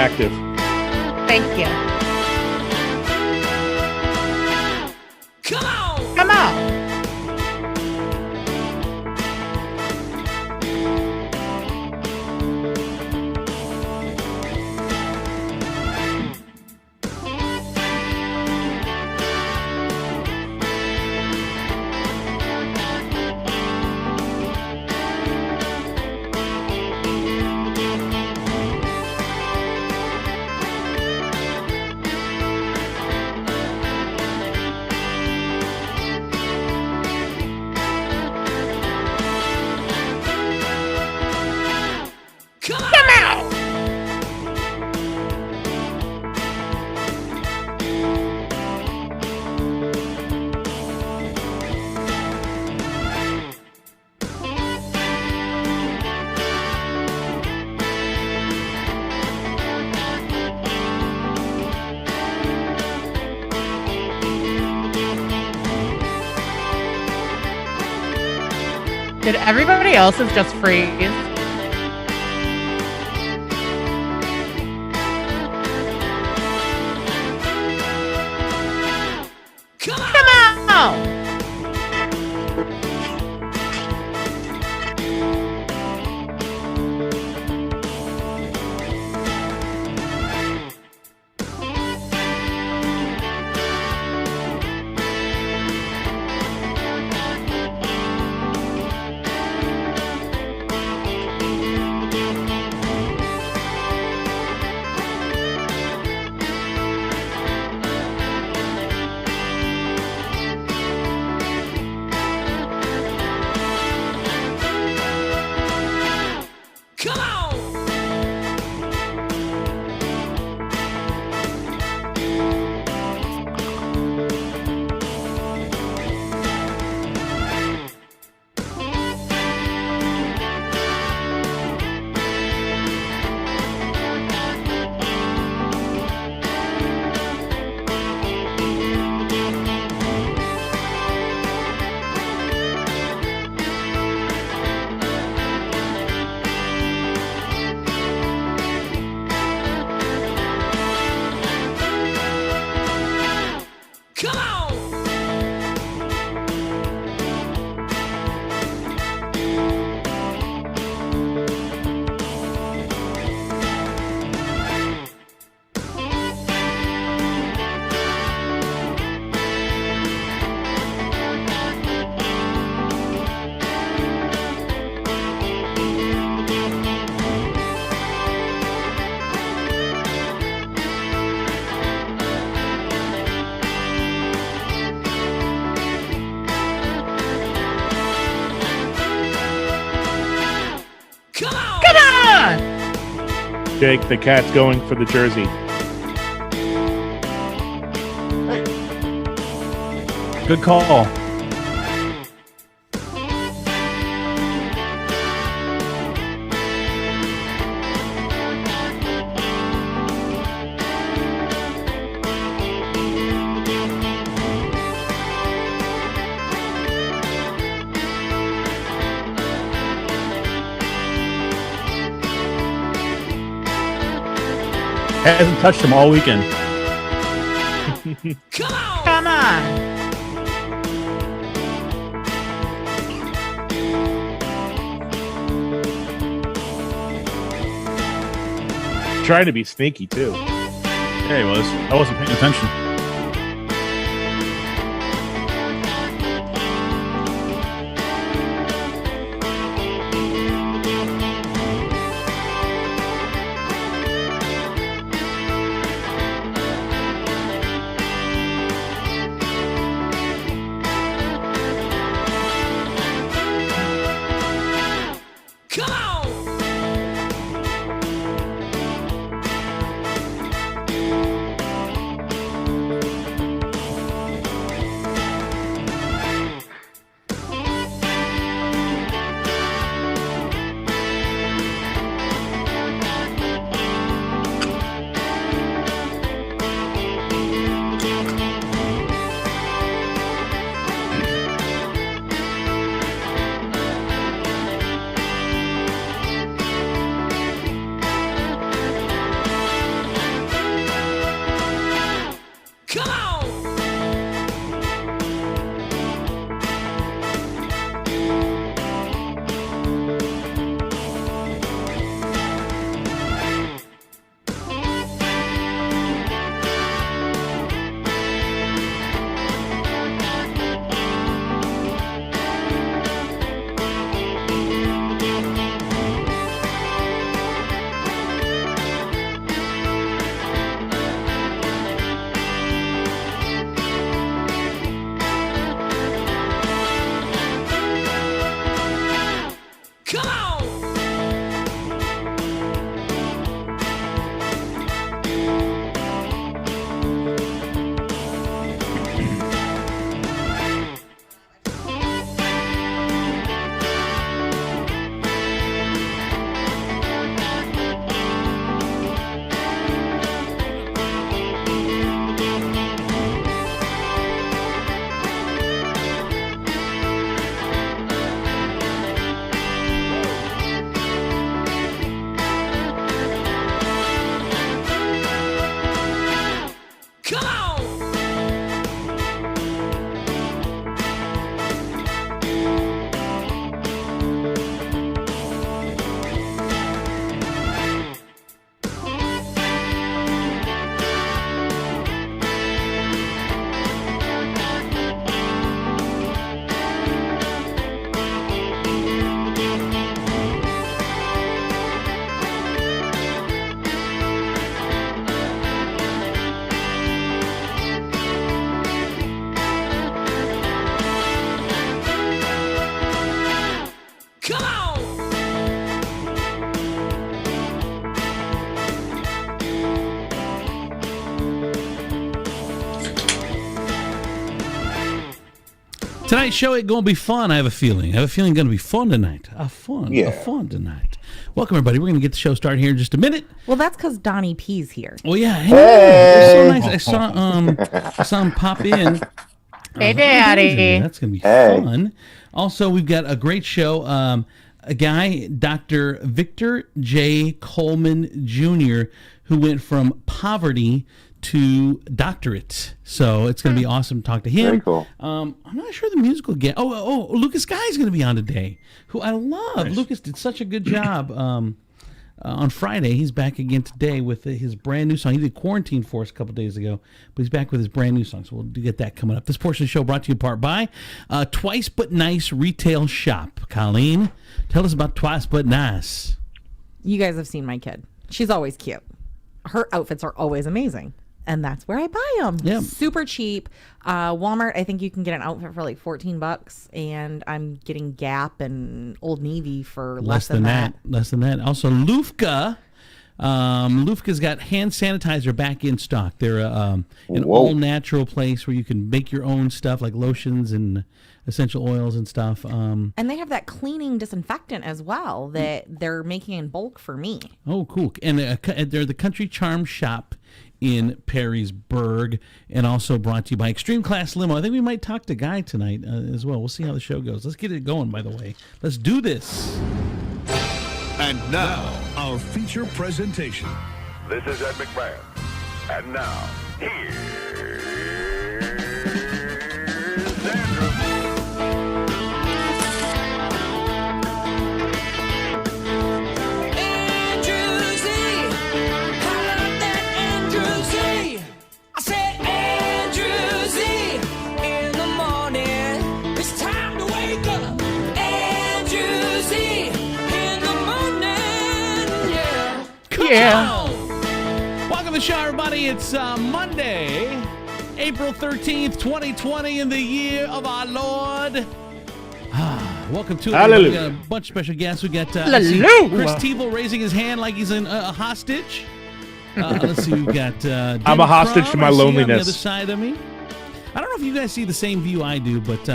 active. Thank you. Come on! Come on. Come on! Come out. Did everybody else's just freeze? Come on! Come on. Come on! Come on! Come on! Come on. Jake, the cat's going for the jersey. Good call. Hasn't touched him all weekend. Come on! Come on. Trying to be sneaky too. Yeah, he was. I wasn't paying attention. Come on! Tonight's show ain't gonna be fun. I have a feeling. Gonna be fun tonight. A fun tonight. Welcome everybody. We're gonna get the show started here in just a minute. Well, that's because Donnie P's here. Oh yeah, hey. It's so nice. I saw him pop in. Hey, Daddy. That's gonna be fun. Also, we've got a great show. A guy, Dr. Victor J. Coleman Jr., who went from poverty to doctorate. So it's going to be awesome to talk to him. Very cool. I'm not sure the musical guest. Lucas Guy is going to be on today, who I love. Nice. Lucas did such a good job on Friday. He's back again today with his brand new song. He did Quarantine for us a couple days ago, but he's back with his brand new song. So we'll get that coming up. This portion of the show brought to you in part by Twice But Nice Retail Shop. Colleen, tell us about Twice But Nice. You guys have seen my kid. She's always cute. Her outfits are always amazing. And that's where I buy them. Yeah. Super cheap. Walmart, I think you can get an outfit for like $14, and I'm getting Gap and Old Navy for less than that. Less than that. Also, Lufka. Lufka's got hand sanitizer back in stock. They're an all-natural place where you can make your own stuff like lotions and essential oils and stuff. And they have that cleaning disinfectant as well that they're making in bulk for me. Oh, cool. And they're the Country Charm Shop in Perrysburg, and also brought to you by Extreme Class Limo. I think we might talk to Guy tonight as well. We'll see how the show goes. Let's get it going, by the way. Let's do this. And now, our feature presentation. This is Ed McMahon. And now, here's Andrew. Andrew Z. How about that Andrew Z? I said Andrew Z. In the morning, it's time to wake up. Andrew Z. In the morning, yeah. Yeah. Welcome to the show, everybody. It's Monday, April 13th, 2020, in the year of our Lord. Welcome to it. Hallelujah. We got a bunch of special guests. We got Hallelujah. Chris Teeble raising his hand like he's a hostage. Let's see, we've got I'm a hostage to my I see you loneliness. on the other side of me. I don't know if you guys see the same view I do, but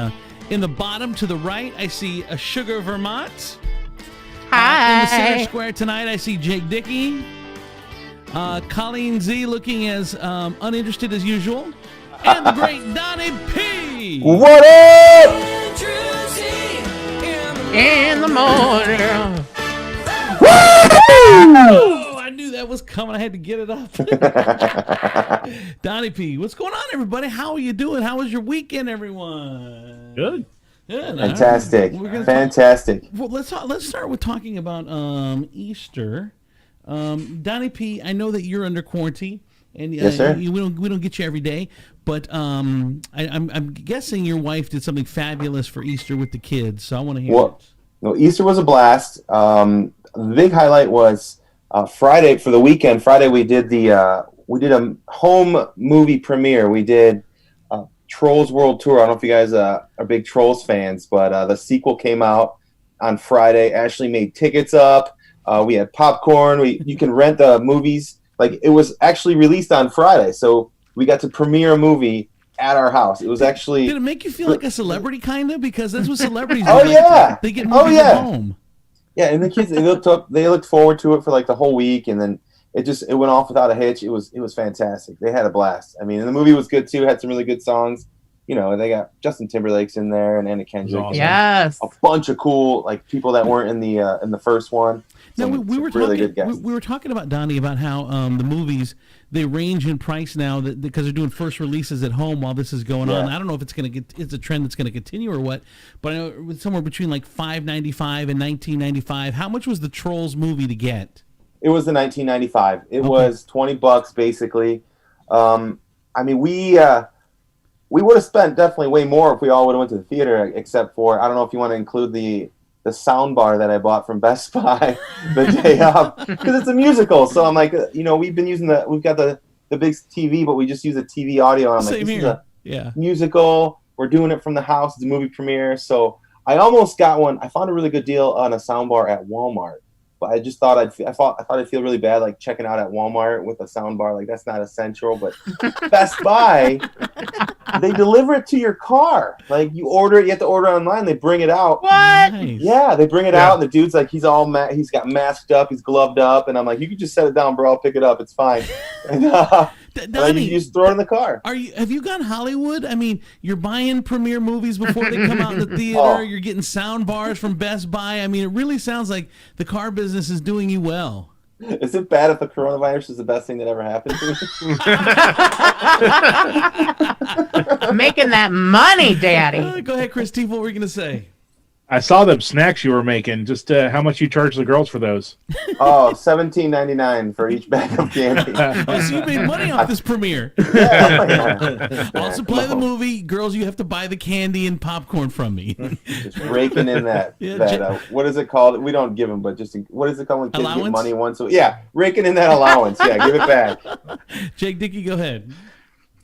in the bottom to the right, I see a Sugar Vermont. In the center Hi. square tonight, I see Jake Dickey. Colleen Z looking as uninterested as usual. And the great Donnie P. What up? Andrew Z. In the morning. Oh, I knew that was coming. I had to get it up. Donnie P. What's going on, everybody? How are you doing? How was your weekend, everyone? Good. Good. Fantastic. We're gonna Fantastic. Well, let's start with talking about Easter. Donnie P, I know that you're under quarantine, and Yes, sir. we don't get you every day, but I'm guessing your wife did something fabulous for Easter with the kids, so I want to hear Well, it. no, Easter was a blast. The big highlight was Friday for the weekend. Friday we did a home movie premiere. We did Trolls World Tour. I don't know if you guys are big Trolls fans, but the sequel came out on Friday. Ashley made tickets up. We had popcorn. You can rent the movies. Like, it was actually released on Friday, so we got to premiere a movie at our house. It was actually. Did it make you feel like a celebrity, kind of? Because that's what celebrities do. Oh, like, yeah. They get Oh, movies yeah. at home. Yeah, and the kids they looked forward to it for like the whole week, and then it went off without a hitch. It was fantastic. They had a blast. I mean, and the movie was good too. Had some really good songs. You know, they got Justin Timberlake's in there and Anna Kendrick. Awesome. Yes. A bunch of cool like people that weren't in the first one. No, Some we were really talking. good guests. We were talking about Donnie about how the movies they range in price now because they're doing first releases at home while this is going on. Yeah. I don't know if it's a trend that's going to continue or what, but I know it was somewhere between like $5.95 and $19.95. How much was the Trolls movie to get? It was the 1995. It was $20 basically. I mean, we would have spent definitely way more if we all would have went to the theater, except for I don't know if you want to include the sound bar that I bought from Best Buy the day of, because it's a musical. So I'm like, we've got the big TV, but we just use a TV audio. And I'm Same like, this is here. a Yeah. musical. We're doing it from the house. It's a movie premiere. So I almost got one. I found a really good deal on a sound bar at Walmart. but I just thought I thought I'd feel really bad like checking out at Walmart with a sound bar. Like that's not essential. But Best Buy, they deliver it to your car. Like you order it, you have to order it online. They bring it out. What? Nice. Yeah, they bring it out, and the dude's like, he's got masked up, he's gloved up, and I'm like, you can just set it down, bro. I'll pick it up. It's fine. And, Donnie, you just throw it in the car. have you gone Hollywood? I mean, you're buying premiere movies before they come out in the theater. Oh. You're getting sound bars from Best Buy. I mean, it really sounds like the car business is doing you well. Is it bad if the coronavirus is the best thing that ever happened to me? Making that money, Daddy. Go ahead, Chris. Steve, what were you going to say? I saw them snacks you were making. Just how much you charge the girls for those? Oh, $17.99 for each bag of candy. Oh, so you made money off this premiere. Yeah. I'll supply the movie. Girls, you have to buy the candy and popcorn from me. Just raking in that. Yeah, What is it called? We don't give them, but what is it called when kids Allowance? get money once? Yeah, raking in that allowance. Yeah, give it back. Jake Dickey, go ahead.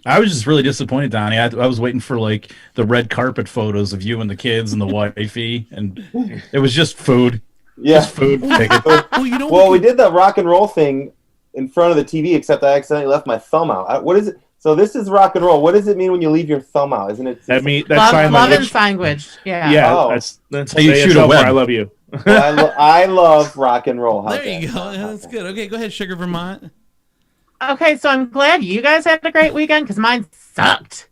I was just really disappointed, Donnie. I was waiting for like the red carpet photos of you and the kids and the wifey, and it was just food. Yeah. Just food. Tickets. Well, you know Well, we did the rock and roll thing in front of the TV, except I accidentally left my thumb out. What is it? So this is rock and roll. What does it mean when you leave your thumb out? Isn't it? That's Love, sign love and language. language. Yeah. Yeah, Oh. that's how you say shoot it's a over, web. I love you. Well, I love rock and roll. How's There you that? go. That's good. Okay, go ahead, Sugar Vermont. Okay, so I'm glad you guys had a great weekend because mine sucked.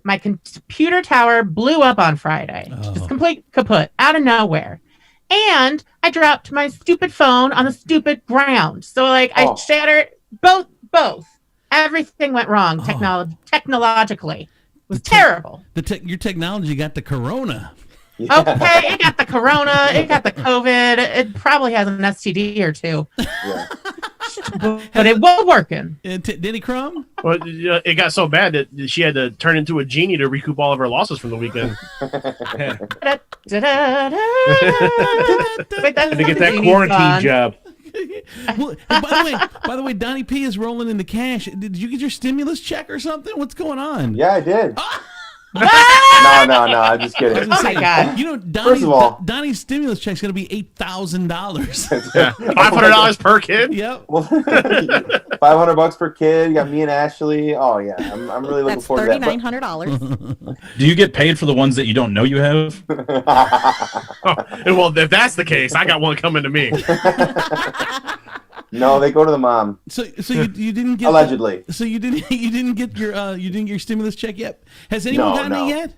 My computer tower blew up on Friday. Just complete kaput out of nowhere. And I dropped my stupid phone on the stupid ground. So I shattered both. Everything went wrong technologically. It was terrible. Your technology got the corona. Yeah. Okay, it got the corona, it got the COVID, it probably has an STD or two. Yeah. But it was working. Denny Crumb? Well, it got so bad that she had to turn into a genie to recoup all of her losses from the weekend. Wait, that's To get the that genie's quarantine gone. job. Well, by the way, Donnie P is rolling in the cash. Did you get your stimulus check or something? What's going on? Yeah, I did. No, I'm just kidding. Oh my God. You know, First of all- Donnie's stimulus check's going to be $8,000. $500 per kid. Yep. Well, $500 per kid. You got me and Ashley. Oh yeah, I'm really looking That's forward to that. $3,900. Do you get paid for the ones that you don't know you have? Well, if that's the case, I got one coming to me. No, they go to the mom. So you didn't get Allegedly. So you didn't get your stimulus check yet? Has anyone gotten it yet?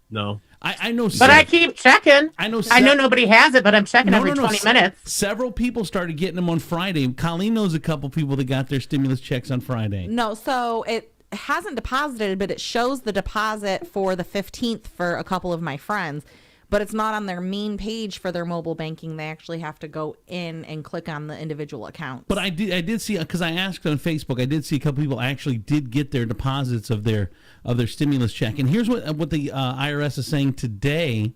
No. I know. But I keep checking. I know. I know nobody has it, but I'm checking every 20 minutes. Several people started getting them on Friday. Colleen knows a couple people that got their stimulus checks on Friday. No, so it hasn't deposited, but it shows the deposit for the 15th for a couple of my friends. But it's not on their main page for their mobile banking. They actually have to go in and click on the individual account. But I did see, because I asked on Facebook, I did see a couple people actually did get their deposits of their stimulus check. And here's what the IRS is saying today,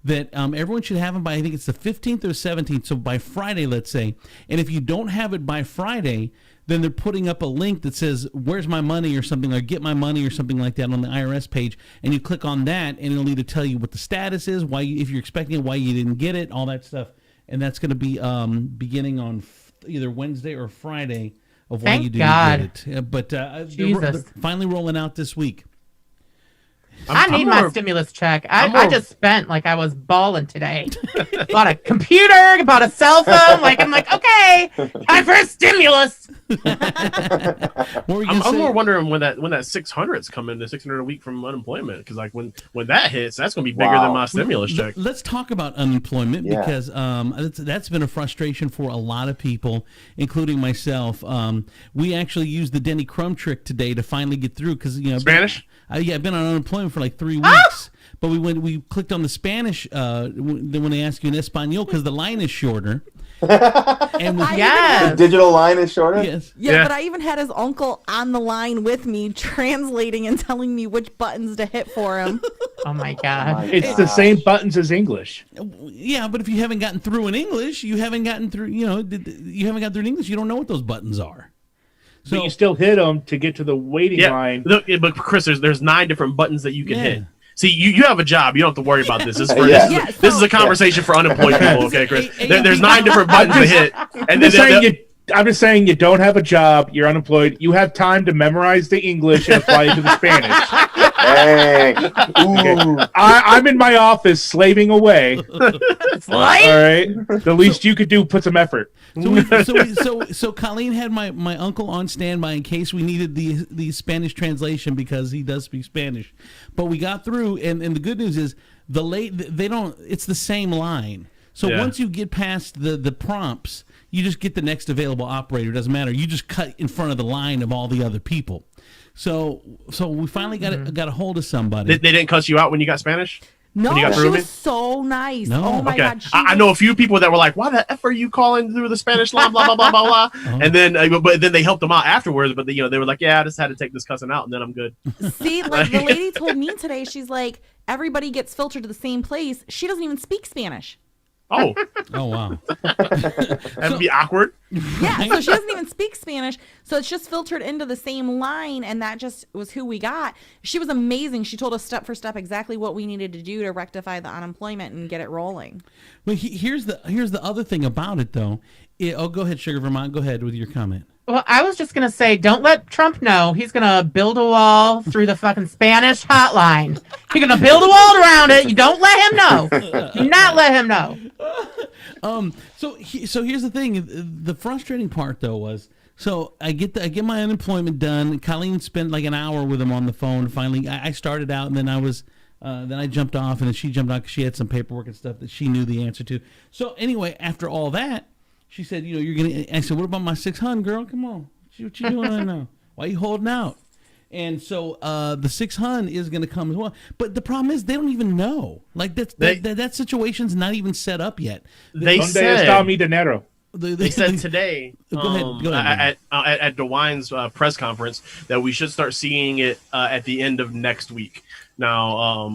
that everyone should have them by, I think it's the 15th or 17th, so by Friday, let's say. And if you don't have it by Friday, then they're putting up a link that says, where's my money or something, or get my money or something like that on the IRS page. And you click on that, and it'll either tell you what the status is, if you're expecting it, why you didn't get it, all that stuff. And that's going to be beginning on either Wednesday or Friday of why Thank you didn't God. get it. But they're Jesus. finally rolling out this week. I need my stimulus check. I just spent like I was balling today. Bought a computer, bought a cell phone. I'm like, okay, time for a stimulus. What were you gonna I'm say? more wondering when that 600's coming, the 600 a week from unemployment, because when that hits, that's going to be bigger than my stimulus check. Let's talk about unemployment, Yeah. because that's been a frustration for a lot of people, including myself. We actually used the Denny Crumb trick today to finally get through, because Spanish? I've been on unemployment for like 3 weeks. But we clicked on the Spanish when they ask you in Espanol, because the line is shorter. And we, Yes. The digital line is shorter. yes. Yeah, Yeah. but I even had his uncle on the line with me translating and telling me which buttons to hit for him. Oh my God. It's the same buttons as English. Yeah, but if you haven't gotten through in English, you haven't gotten through. You haven't gotten through in English. You don't know what those buttons are. So you still hit them to get to the waiting line. Look, but Chris, there's 9 different buttons that you can hit. See, you have a job. You don't have to worry about this. This is, for, Yeah. this is a conversation for unemployed people, okay, Chris? There's 9 different buttons to hit. And I'm then just saying you don't have a job. You're unemployed. You have time to memorize the English and apply it to the Spanish. Hey. Ooh. I'm in my office slaving away. All right. The least you could do, put some effort. So Colleen had my uncle on standby in case we needed the Spanish translation because he does speak Spanish. But we got through, and the good news is they don't. It's the same line. So once you get past the prompts, you just get the next available operator. It doesn't matter. You just cut in front of the line of all the other people. So we finally got a hold of somebody. They didn't cuss you out when you got Spanish? No, When you got she through was me? so nice. No. Oh my Okay. God. I know a few people that were like, "Why the f are you calling through the Spanish line?" Blah blah blah blah blah. And then, but then they helped them out afterwards. But they were like, "Yeah, I just had to take this cussing out, and then I'm good." See, like the lady told me today, she's like, everybody gets filtered to the same place. She doesn't even speak Spanish. Oh, Oh wow. that'd be awkward. Yeah, so she doesn't even speak Spanish. So it's just filtered into the same line, and that just was who we got. She was amazing. She told us step for step exactly what we needed to do to rectify the unemployment and get it rolling. Well, here's the other thing about it though. Go ahead, Sugar Vermont. Go ahead with your comment. Well, I was just going to say, don't let Trump know. He's going to build a wall through the fucking Spanish hotline. He's going to build a wall around it. You don't let him know. Do not let him know. So here's the thing. The frustrating part though was, so I get my unemployment done. Colleen spent like an hour with him on the phone. Finally, I started out, and then then I jumped off, and then she jumped out because she had some paperwork and stuff that she knew the answer to. So anyway, after all that, she said, you're gonna. I said, what about my 600, girl? Come on, what you doing right now? Why you holding out? And so the 600 is going to come as well. But the problem is they don't even know. Like that situation's not even set up yet. They Donde said está mi dinero? They said today Go ahead. at DeWine's press conference that we should start seeing it at the end of next week. Now,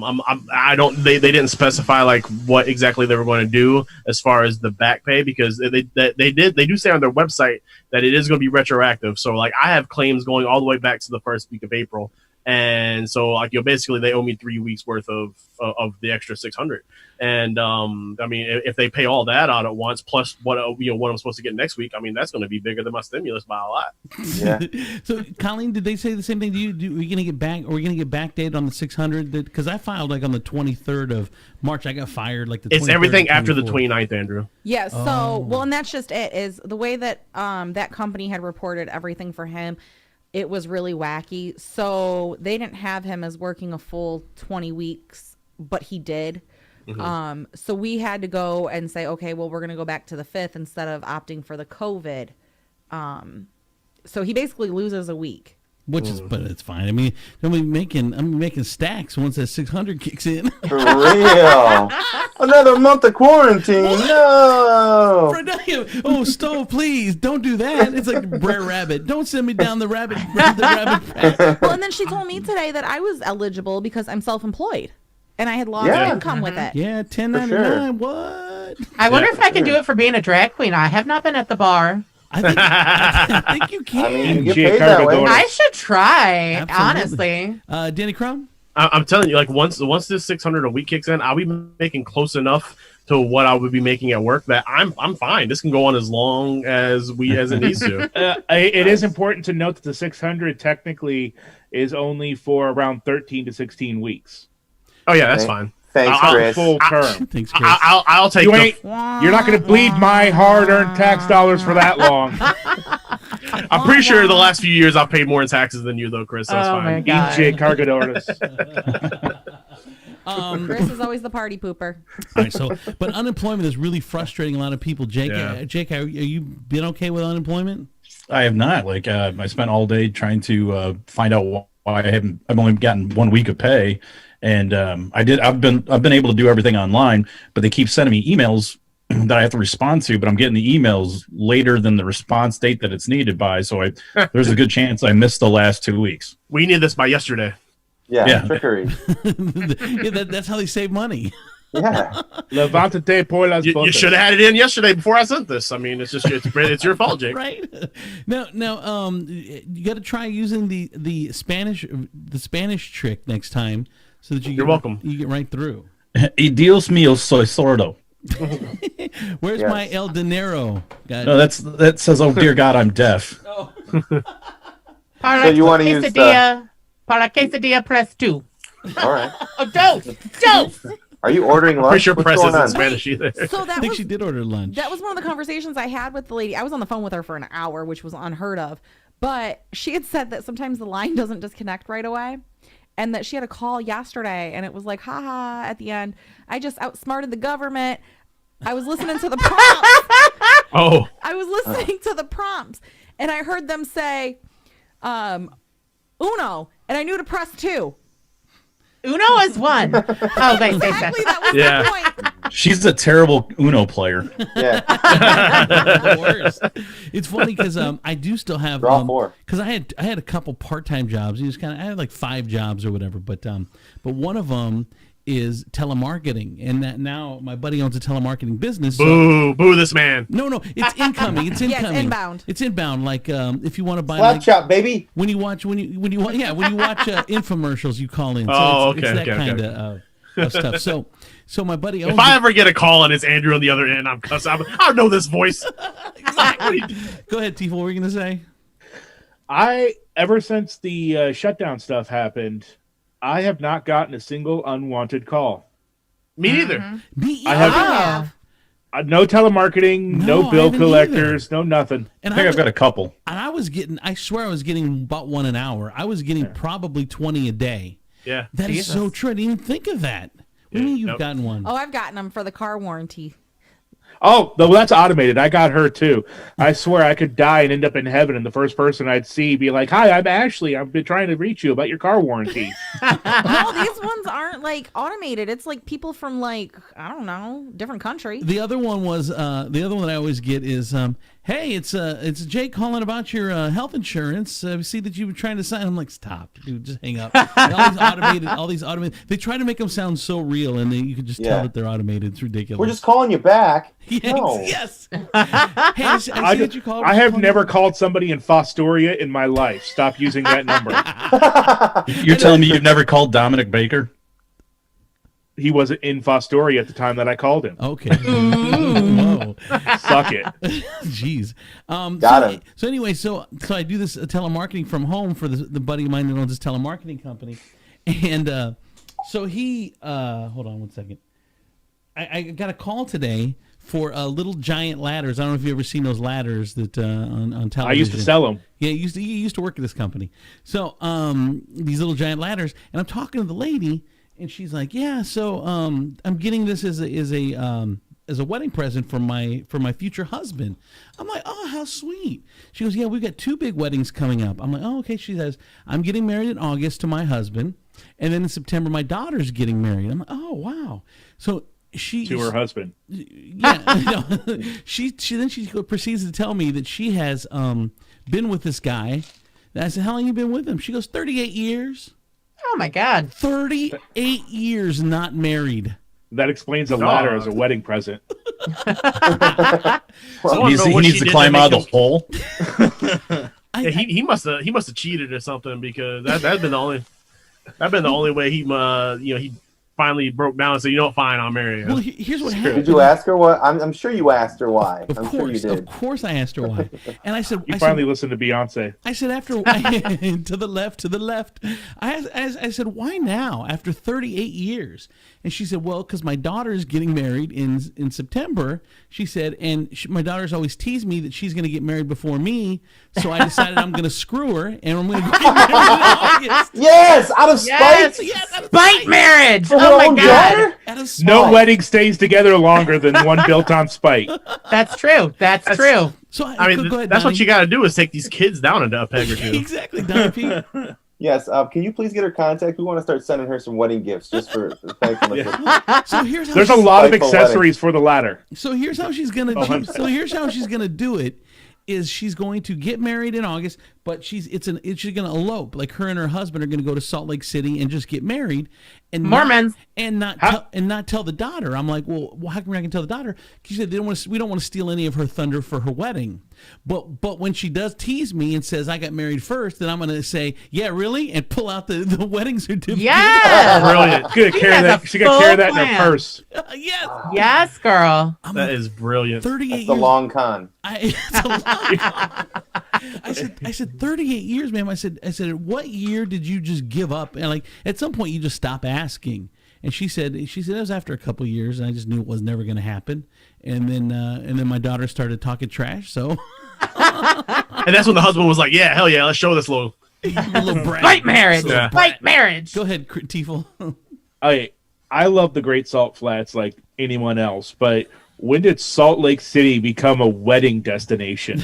they didn't specify like what exactly they were going to do as far as the back pay, because they do say on their website that it is going to be retroactive. So like I have claims going all the way back to the first week of April. And so, like, basically, they owe me 3 weeks worth of the extra 600. And I mean, if they pay all that out at once, plus what I'm supposed to get next week, I mean, that's going to be bigger than my stimulus by a lot. Yeah. So, Colleen, did they say the same thing to you? Are we going to get back? Are we going to get backdated on the 600? Because I filed like on the 23rd of March. I got fired like the. It's 23rd everything after the 24th. 29th, Andrew. Yeah, so, well, and that's just it, is the way that that company had reported everything for him. It was really wacky. So they didn't have him as working a full 20 weeks, but he did. Mm-hmm. So we had to go and say, okay, well, we're going to go back to the 5th instead of opting for the COVID. So he basically loses a week. Which is, but it's fine. I mean, I'm making stacks once that 600 kicks in. For real. Another month of quarantine. No. Oh, Stove, please don't do that. It's like Brer Rabbit. Don't send me down the rabbit path. Well, and then she told me today that I was eligible because I'm self-employed and I had lost income with it. Yeah, 1099. What? I wonder if I can do it for being a drag queen. I have not been at the bar. I think you can. I mean, you get paid that way. I should try, Absolutely. honestly. Danny Crumb? I'm telling you, like once this 600 a week kicks in, I'll be making close enough to what I would be making at work that I'm fine. This can go on as long as it needs to. It is important to note that the 600 technically is only for around 13 to 16 weeks. Oh yeah, that's fine. Thanks, Chris. Full term. Thanks, Chris. I'll take. You're not going to bleed my hard-earned tax dollars for that long. I'm pretty sure the last few years I've paid more in taxes than you, though, Chris. That's Oh fine. my God. EJ Cargadores. Chris is always the party pooper. All right, so but unemployment is really frustrating a lot of people. Jake, Jake, are you been okay with unemployment? I have not. Like I spent all day trying to find out why I've only gotten 1 week of pay, and I've been able to do everything online, but they keep sending me emails that I have to respond to, but I'm getting the emails later than the response date that it's needed by. So there's a good chance I missed the last 2 weeks. We need this by yesterday. Yeah, trickery. That's how they save money. Yeah. Levántate por las You botas. should have had it in yesterday before I sent this. I mean, it's your fault, Jake. Right. Now, you got to try using the Spanish trick next time. so that You're welcome. You get right through. Y Dios mío, soy sordo. Where's Yes. my El Dinero? God. No, that says, "Oh dear God, I'm deaf." Para So you wanna use the- quesadilla, para quesadilla, press 2. All right. Oh, dose. Are you ordering lunch? Pretty sure What's press going is in on? Spanish either. So I that think was she did order lunch. That was one of the conversations I had with the lady. I was on the phone with her for an hour, which was unheard of. But she had said that sometimes the line doesn't disconnect right away. And that she had a call yesterday and it was like, haha, at the end, I just outsmarted the government. I was listening to the prompts. Oh, I was listening to the prompts and I heard them say, uno, and I knew to press 2. Uno is 1. Oh, wait, Exactly, that was Yeah. the point. She's a terrible Uno player. Yeah. The worst. It's funny because I do still have Draw 4. because I had a couple part-time jobs. I had like 5 jobs or whatever, but one of them is telemarketing, and that now my buddy owns a telemarketing business. So, boo this man. no, it's incoming. It's Yeah, it's incoming. inbound. It's inbound. Like if you want to buy Slap like, chop, baby. when you watch infomercials, you call in. So Oh, it's okay, that okay, kind okay. of stuff. So my buddy owns. If I ever get a call and it's Andrew on the other end, I'm cussing. I know this voice. Exactly. Go ahead, Tifa. What were you gonna say? Ever since the shutdown stuff happened, I have not gotten a single unwanted call. Me neither. Me I have- Oh. No telemarketing, No, no I bill haven't collectors, no nothing. And I think I've got a couple. And I swear I was getting about 1 an hour. I was getting probably 20 a day. Yeah. That is so true. I didn't even think of that. What do you mean you've nope. gotten one? Oh, I've gotten them for the car warranty. Oh, well, that's automated. I got her too. I swear I could die and end up in heaven, and the first person I'd see be like, "Hi, I'm Ashley. I've been trying to reach you about your car warranty." No, these ones aren't like automated. It's like people from like, I don't know, different country. The other one was the other one that I always get is hey, it's Jake calling about your health insurance. We see that you were trying to sign. I'm like, stop, dude, just hang up. And all these automated. They try to make them sound so real, and you can just tell Yeah. that they're automated. It's ridiculous. We're just calling you back. yes, No. yes. Hey, I see that you called. I have never called somebody in Fostoria in my life. Stop using that number. You're telling me you've never called Dominic Baker? He wasn't in Fostoria at the time that I called him. Okay. Whoa. Suck it. Jeez. Got him. So anyway, so I do this telemarketing from home for the buddy of mine that owns this telemarketing company, and so he hold on one second. I got a call today for little giant ladders. I don't know if you've ever seen those ladders that on television. I used to sell them. Yeah, he used to work at this company. So these little giant ladders, and I'm talking to the lady, and she's like, "Yeah, so I'm getting this as a wedding present for my future husband." I'm like, "Oh, how sweet." She goes, "Yeah, we've got 2 big weddings coming up." I'm like, "Oh, okay." She says, "I'm getting married in August to my husband, and then in September my daughter's getting married." I'm like, "Oh, wow." So To her husband. yeah, no. she proceeds to tell me that she has been with this guy. And I said, "How long you been with him?" She goes, 38 years. Oh, my God. 38 years not married. That explains a ladder as a wedding present. wanna know He what needs she to did climb to out make of the hole. Yeah, he must have cheated or something, because that'd been the only way he finally broke down and said, "You know what, fine, I'll marry you." Well, here's what happened. Did you ask her what? I'm sure you asked her why. Of I'm sure you course, did. of course, I asked her why, and I said, You finally listened to Beyonce. I said after to the left. I said, "Why now? After 38 years?" And she said, "Well, because my daughter is getting married in September." She said, "And my daughter's always teased me that she's going to get married before me, so I decided I'm going to screw her and I'm going to get married in August." Yes, out of spite. Yes. Spite marriage. For her Oh, my own God. daughter? Out of spite. No wedding stays together longer than one built on spite. That's true. That's true. So I mean, go ahead, that's Donnie. what you got to do is take these kids down into a peg or two. Exactly, Donnie P. Yes. Can you please get her contact? We want to start sending her some wedding gifts just for thankfulness. So here's how There's a she's- lot of Spiteful accessories for the ladder. So here's how she's gonna. So here's how she's gonna do it. Is she's going to get married in August, but she's going to elope. Like her and her husband are going to go to Salt Lake City and just get married, and Mormons. not tell the daughter. I'm like, well, how come I can tell the daughter? She said we don't want to steal any of her thunder for her wedding. But when she does tease me and says I got married first, then I'm going to say, yeah, really, and pull out the wedding certificate. Yes. Brilliant. She could carry that. She could carry that in her purse. Yes. Yes, girl. That is brilliant. 38 That's the years. long con. It's a long I said 38 years, ma'am. I said, what year did you just give up? And like at some point you just stop asking. And she said it was after a couple of years, and I just knew it was never going to happen. And then my daughter started talking trash. So, And that's when the husband was like, "Yeah, hell yeah, let's show this little." Fight marriage. Yeah. Fight marriage. Go ahead, Tiefel. I love the Great Salt Flats like anyone else, but when did Salt Lake City become a wedding destination?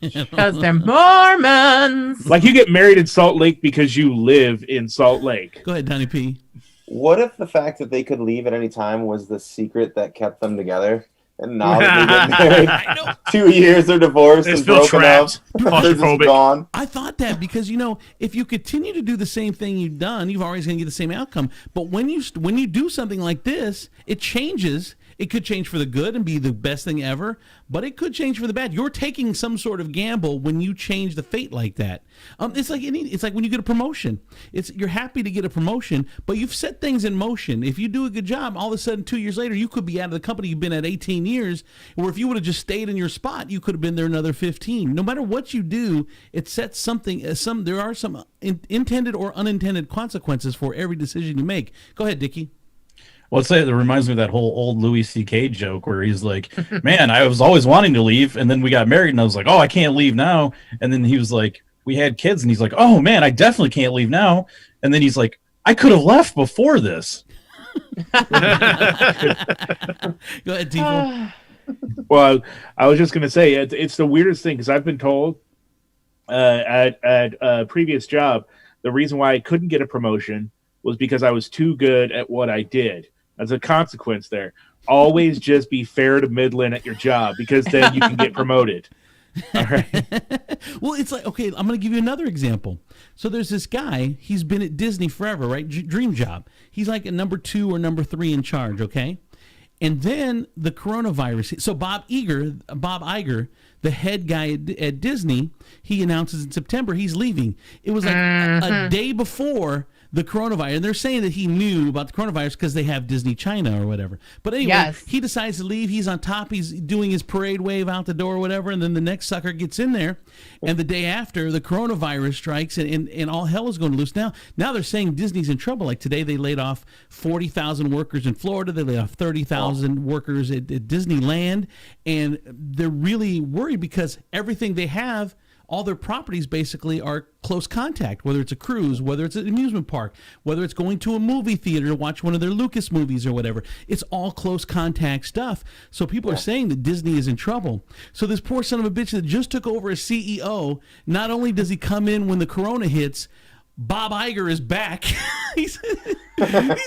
Because they're Mormons. Like you get married in Salt Lake because you live in Salt Lake. Go ahead, Donnie P. What if the fact that they could leave at any time was the secret that kept them together? And now that they get married, 2 years they're divorced They and feel broken trapped. up. They're just Claustrophobic. gone. I thought that because if you continue to do the same thing you've done, you're always going to get the same outcome. But when you do something like this, it changes. It could change for the good and be the best thing ever, but it could change for the bad. You're taking some sort of gamble when you change the fate like that. It's like when you get a promotion. You're happy to get a promotion, but you've set things in motion. If you do a good job, all of a sudden 2 years later, you could be out of the company you've been at 18 years, or if you would have just stayed in your spot, you could have been there another 15. No matter what you do, it sets something. There are some intended or unintended consequences for every decision you make. Go ahead, Dickie. Well, it reminds me of that whole old Louis C.K. joke where he's like, man, I was always wanting to leave. And then we got married and I was like, oh, I can't leave now. And then he was like, we had kids. And he's like, oh, man, I definitely can't leave now. And then he's like, I could have left before this. Go ahead, Tiefel. Well, I was just going to say, it's the weirdest thing because I've been told at a previous job, the reason why I couldn't get a promotion was because I was too good at what I did. As a consequence there, always just be fair to Midland at your job because then you can get promoted. All right. Well, it's like, okay, I'm going to give you another example. So there's this guy, he's been at Disney forever, right? Dream job. He's like a number 2 or number 3 in charge, okay? And then the coronavirus. So Bob Iger, the head guy at Disney, he announces in September he's leaving. It was like a day before the coronavirus, and they're saying that he knew about the coronavirus because they have Disney China or whatever. But anyway, he decides to leave. He's on top. He's doing his parade wave out the door or whatever, and then the next sucker gets in there, and the day after, the coronavirus strikes, and all hell is going to loose. Now they're saying Disney's in trouble. Like today, they laid off 40,000 workers in Florida. They laid off 30,000 workers at Disneyland, and they're really worried because everything they have, all their properties basically are close contact, whether it's a cruise, whether it's an amusement park, whether it's going to a movie theater to watch one of their Lucas movies or whatever. It's all close contact stuff. So people are saying that Disney is in trouble. So this poor son of a bitch that just took over as CEO, not only does he come in when the corona hits, Bob Iger is back. He's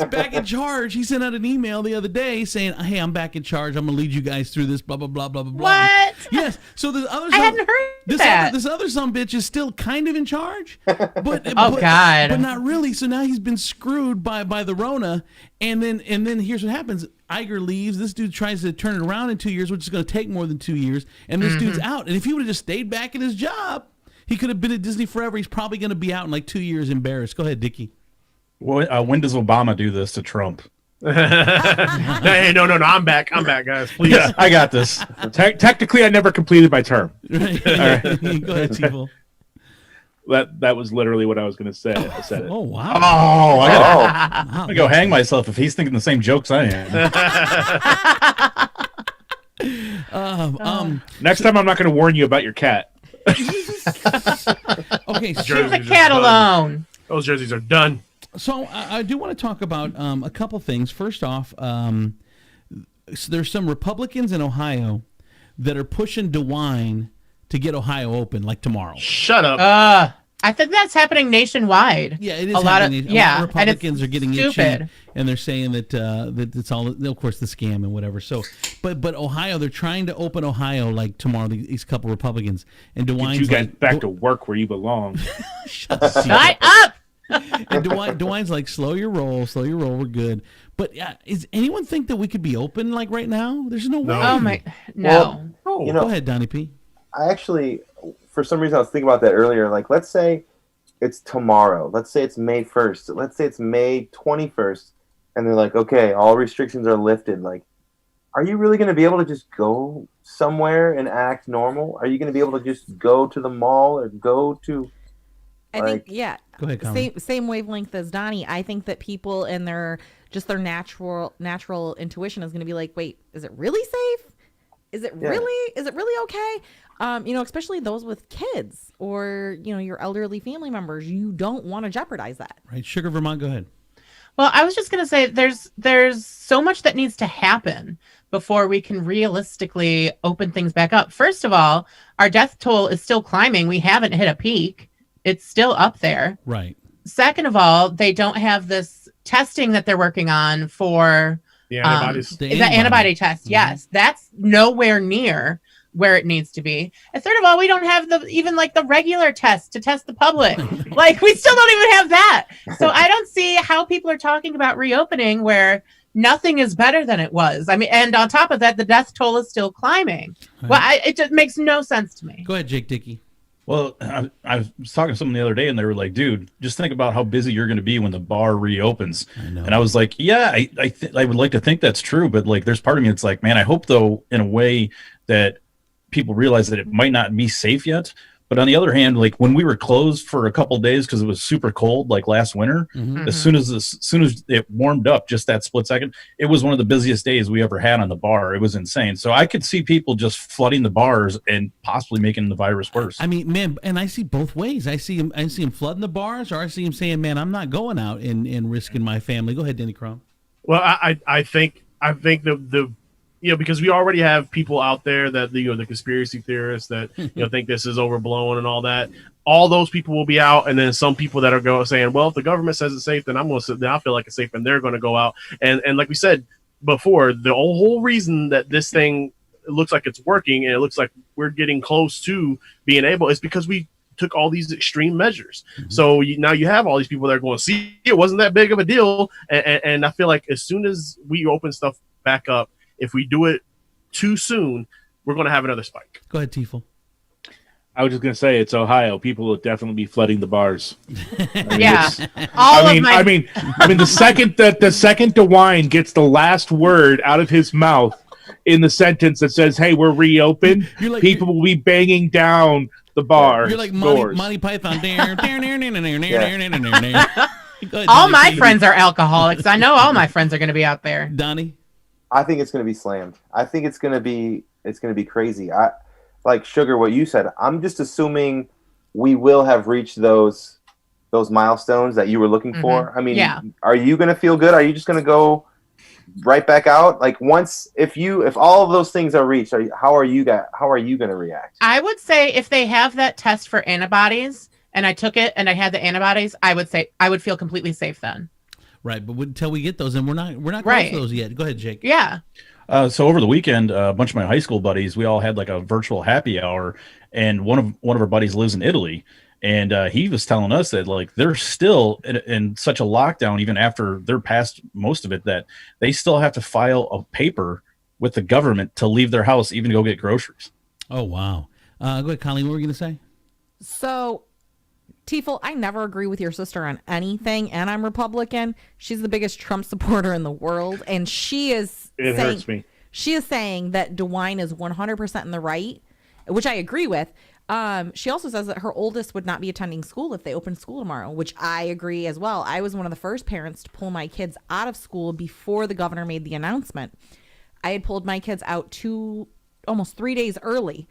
back in charge. He sent out an email the other day saying, hey, I'm back in charge. I'm going to lead you guys through this, blah, blah, blah, blah, blah, blah. What? Yes. So this other I hadn't heard that. This other son bitch is still kind of in charge. But, God. But not really. So now he's been screwed by the Rona. And then here's what happens. Iger leaves. This dude tries to turn it around in 2 years, which is going to take more than 2 years. And this dude's out. And if he would have just stayed back in his job, he could have been at Disney forever. He's probably going to be out in like 2 years embarrassed. Go ahead, Dickie. When does Obama do this to Trump? Hey, no, I'm back, guys. Please. Yeah, I got this. Technically, I never completed my term. Right. Go ahead, Tiefel. That was literally what I was going to say. I said it. Oh, wow. Oh, I'm going to go hang myself if he's thinking the same jokes I am. Next time, I'm not going to warn you about your cat. Okay, Leave the cat alone. Those jerseys are done. So I do want to talk about a couple things. First off, so there's some Republicans in Ohio that are pushing DeWine to get Ohio open, like tomorrow. Shut up. I think that's happening nationwide. Yeah, it is. A lot of happening. yeah, A lot of and it's Republicans are getting stupid. itchy, and they're saying that that it's all, of course, the scam and whatever. So, but Ohio, they're trying to open Ohio like tomorrow. These couple Republicans and DeWine's You get like, back to work where you belong. Shut up. and DeWine's like, slow your roll, we're good. But is anyone think that we could be open like right now? There's no way. Oh my no. Well, Go ahead, Donnie P. I actually, for some reason, I was thinking about that earlier. Like, let's say it's tomorrow. Let's say it's May 1st. Let's say it's May 21st. And they're like, okay, all restrictions are lifted. Like, are you really going to be able to just go somewhere and act normal? Are you going to be able to just go to the mall or go to... I think, yeah. Go ahead, Colin. Same wavelength as Donnie. I think that people and their natural intuition is going to be like, wait, is it really safe? Is it really okay? Especially those with kids or, your elderly family members. You don't want to jeopardize that. Right. Sugar Vermont, go ahead. Well, I was just going to say there's so much that needs to happen before we can realistically open things back up. First of all, our death toll is still climbing. We haven't hit a peak. It's still up there. Right. Second of all, they don't have this testing that they're working on for The antibodies. the antibody test. Mm-hmm. Yes, that's nowhere near where it needs to be. And third of all, we don't have even the regular test to test the public. Like, we still don't even have that. So I don't see how people are talking about reopening where nothing is better than it was. I mean, and on top of that, the death toll is still climbing. Right. Well, it just makes no sense to me. Go ahead, Jake Dickey. Well, I was talking to someone the other day, and they were like, "Dude, just think about how busy you're going to be when the bar reopens." And I was like, "Yeah, I would like to think that's true, but like, there's part of me that's like, man, I hope though, in a way, that people realize that it might not be safe yet." But on the other hand, like when we were closed for a couple of days because it was super cold, like last winter, Mm-hmm. as soon as it warmed up, just that split second, it was one of the busiest days we ever had on the bar. It was insane. So I could see people just flooding the bars and possibly making the virus worse. I mean, man, and I see both ways. I see him flooding the bars, or I see him saying, "Man, I'm not going out and risking my family." Go ahead, Danny Crum. Well, I think the because we already have people out there that the conspiracy theorists that think this is overblown and all that. All those people will be out, and then some people that are saying, "Well, if the government says it's safe, then I feel like it's safe," and they're going to go out. And like we said before, the whole reason that this thing looks like it's working and it looks like we're getting close to being able is because we took all these extreme measures. Mm-hmm. So now you have all these people that are going, "See, it wasn't that big of a deal." And I feel like as soon as we open stuff back up, if we do it too soon, we're going to have another spike. Go ahead, Tiefel. I was just going to say, it's Ohio. People will definitely be flooding the bars. Yeah. I mean, the second DeWine gets the last word out of his mouth in the sentence that says, "Hey, we're reopened," people will be banging down the bar. You're like doors. Monty Python. All my friends are alcoholics. I know all my friends are going to be out there. Donnie? I think it's going to be slammed. I think it's going to be crazy. Like Sugar, what you said, I'm just assuming we will have reached those milestones that you were looking for. I mean, Are you going to feel good? Are you just going to go right back out? Like if all of those things are reached, how are you going to react? I would say if they have that test for antibodies and I took it and I had the antibodies, I would say I would feel completely safe then. Right, but until we get those, and we're not close right. to those yet. Go ahead, Jake. Yeah. So over the weekend, a bunch of my high school buddies, we all had like a virtual happy hour, and one of our buddies lives in Italy, and he was telling us that like they're still in such a lockdown, even after they're past most of it, that they still have to file a paper with the government to leave their house, even to go get groceries. Oh wow! Go ahead, Colleen. What were you going to say? So, Tiefel, I never agree with your sister on anything, and I'm Republican. She's the biggest Trump supporter in the world, and she is hurts me. She is saying that DeWine is 100% in the right, which I agree with. She also says that her oldest would not be attending school if they opened school tomorrow, which I agree as well. I was one of the first parents to pull my kids out of school before the governor made the announcement. I had pulled my kids out almost 3 days early.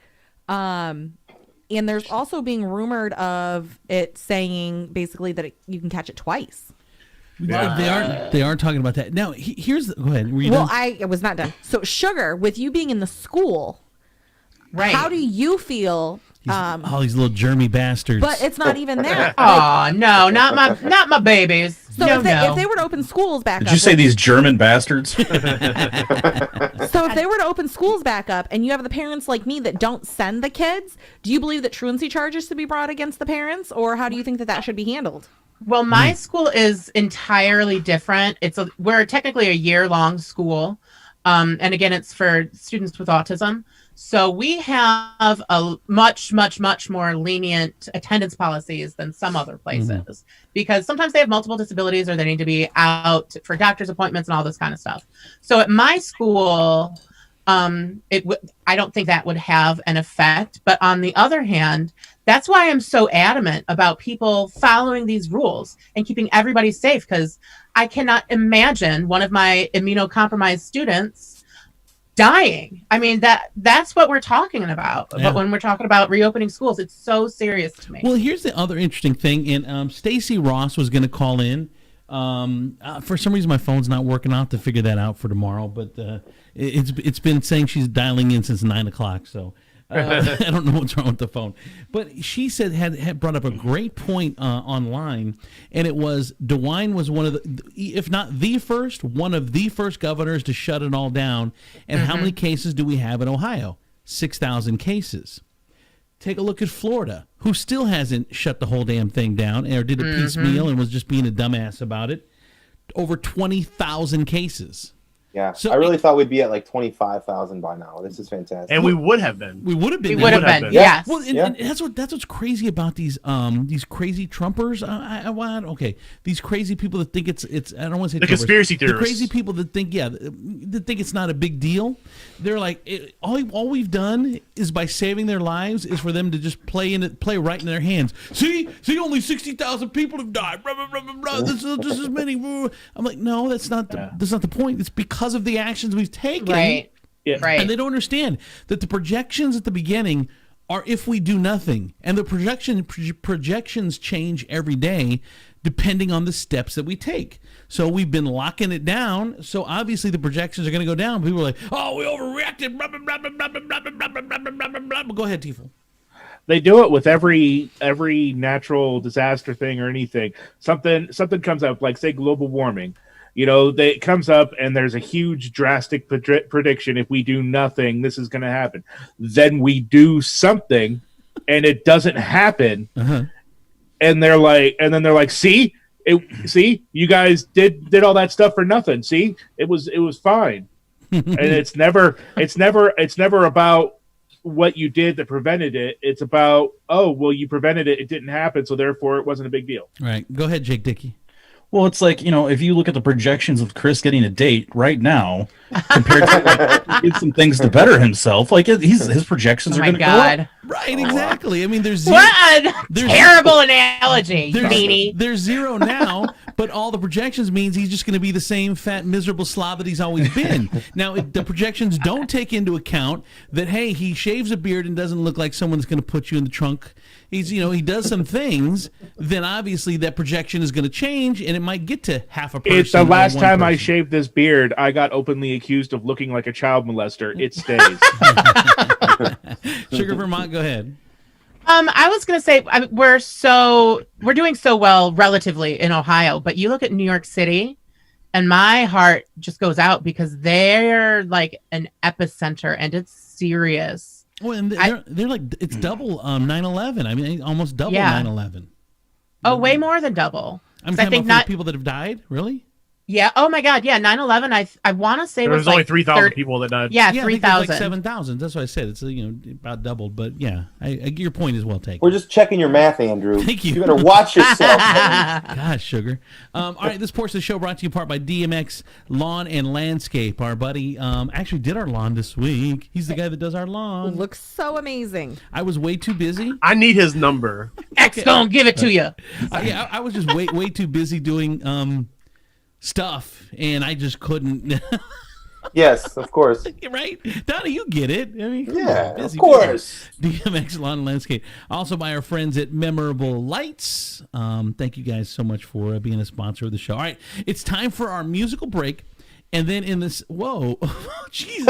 And there's also being rumored of it saying basically that you can catch it twice. Yeah. They are talking about that. Now, here's go ahead. Were you done? I was not done. So, Sugar, with you being in the school, right? How do you feel All these little germy bastards. But it's not even that. Oh no, not my babies. So no, if they were to open schools back Did up, you say these German bastards? so if they were to open schools back up, and you have the parents like me that don't send the kids, do you believe that truancy charges should be brought against the parents, or how do you think that should be handled? Well, my school is entirely different. We're technically a year-long school, and again, it's for students with autism. So we have a much, much, much more lenient attendance policies than some other places because sometimes they have multiple disabilities or they need to be out for doctor's appointments and all this kind of stuff. So at my school, I don't think that would have an effect. But on the other hand, that's why I'm so adamant about people following these rules and keeping everybody safe, because I cannot imagine one of my immunocompromised students dying. I mean, that's what we're talking about. Yeah. But when we're talking about reopening schools, it's so serious to me. Well, here's the other interesting thing. And Stacy Ross was going to call in. For some reason, my phone's not working. I'll have to figure that out for tomorrow. But it's been saying she's dialing in since 9 o'clock. So I don't know what's wrong with the phone. But she said had brought up a great point online, and it was DeWine was one of the, if not the first, one of the first governors to shut it all down. And how many cases do we have in Ohio? 6,000 cases. Take a look at Florida, who still hasn't shut the whole damn thing down or did a piecemeal and was just being a dumbass about it. Over 20,000 cases. Yeah, So I really thought we'd be at like 25,000 by now. This is fantastic. And we would have been. We would have been. We would have been. been. Yes. Well, and that's what's crazy about these crazy Trumpers. Okay, these crazy people that think it's I don't want to say The Trumpers. conspiracy The theorists. crazy people that think that think it's not a big deal. They're like all we've done is by saving their lives is for them to just play right in their hands. See, only 60,000 people have died. Blah, blah, blah, blah, blah. This is just as many. I'm like, no, that's not the point. It's because of the actions we've taken. Right. Yeah. Right. And they don't understand that the projections at the beginning are if we do nothing. And the projections change every day depending on the steps that we take. So we've been locking it down. So obviously the projections are going to go down. People are like, oh, we overreacted. Blah, blah, blah, blah, blah, blah, blah, blah, blah, blah, blah, blah, blah. Go ahead, Tifel. They do it with every natural disaster thing or anything. Something comes up, like say global warming. You know, it comes up and there's a huge drastic prediction. If we do nothing, this is going to happen. Then we do something and it doesn't happen. And they're like, see, you guys did all that stuff for nothing. See, it was fine. And it's never about what you did that prevented it. It's about, oh, well, you prevented it. It didn't happen. So therefore it wasn't a big deal. All right. Go ahead, Jake Dickey. Well, it's like, if you look at the projections of Chris getting a date right now compared to like, he did some things to better himself, like his projections Oh are my going to go up. God. Right, exactly. I mean, there's What a terrible analogy, meanie. There's zero now, but all the projections means he's just going to be the same fat, miserable slob that he's always been. Now, the projections don't take into account that, hey, he shaves a beard and doesn't look like someone's going to put you in the trunk. He does some things, then obviously that projection is going to change, and it might get to half a person. It's the last time I person. shaved this beard, I got openly accused of looking like a child molester. It stays. Sugar Vermont, go ahead. I was going to say we're doing so well relatively in Ohio, but you look at New York City and my heart just goes out because they're like an epicenter and it's serious. Well, and they're like, it's double 9/11. I mean, almost double 9/11. Oh, way more than double. I'm I talking think about not people that have died, really? Yeah. Oh my God. Yeah. 9/11. I want to say There was like only 3,000 people that died. Yeah, I think it was 3,000. like 7,000. That's what I said. It's about doubled, but yeah, your point is well taken. We're just checking your math, Andrew. Thank you. You better watch yourself. Gosh, Sugar. All right, this portion of the show brought to you in part by DMX Lawn and Landscape. Our buddy actually did our lawn this week. He's the guy that does our lawn. Looks so amazing. I was way too busy. I need his number. X gonna give it to you. I was just way too busy doing stuff, and I just couldn't. Yes, of course. Right, Donna, you get it. I mean, come Yeah, on, busy, of course. busy. DMX Lawn and Landscape. Also by our friends at Memorable Lights. Thank you guys so much for being a sponsor of the show. All right, it's time for our musical break, and then in this, whoa, Jesus,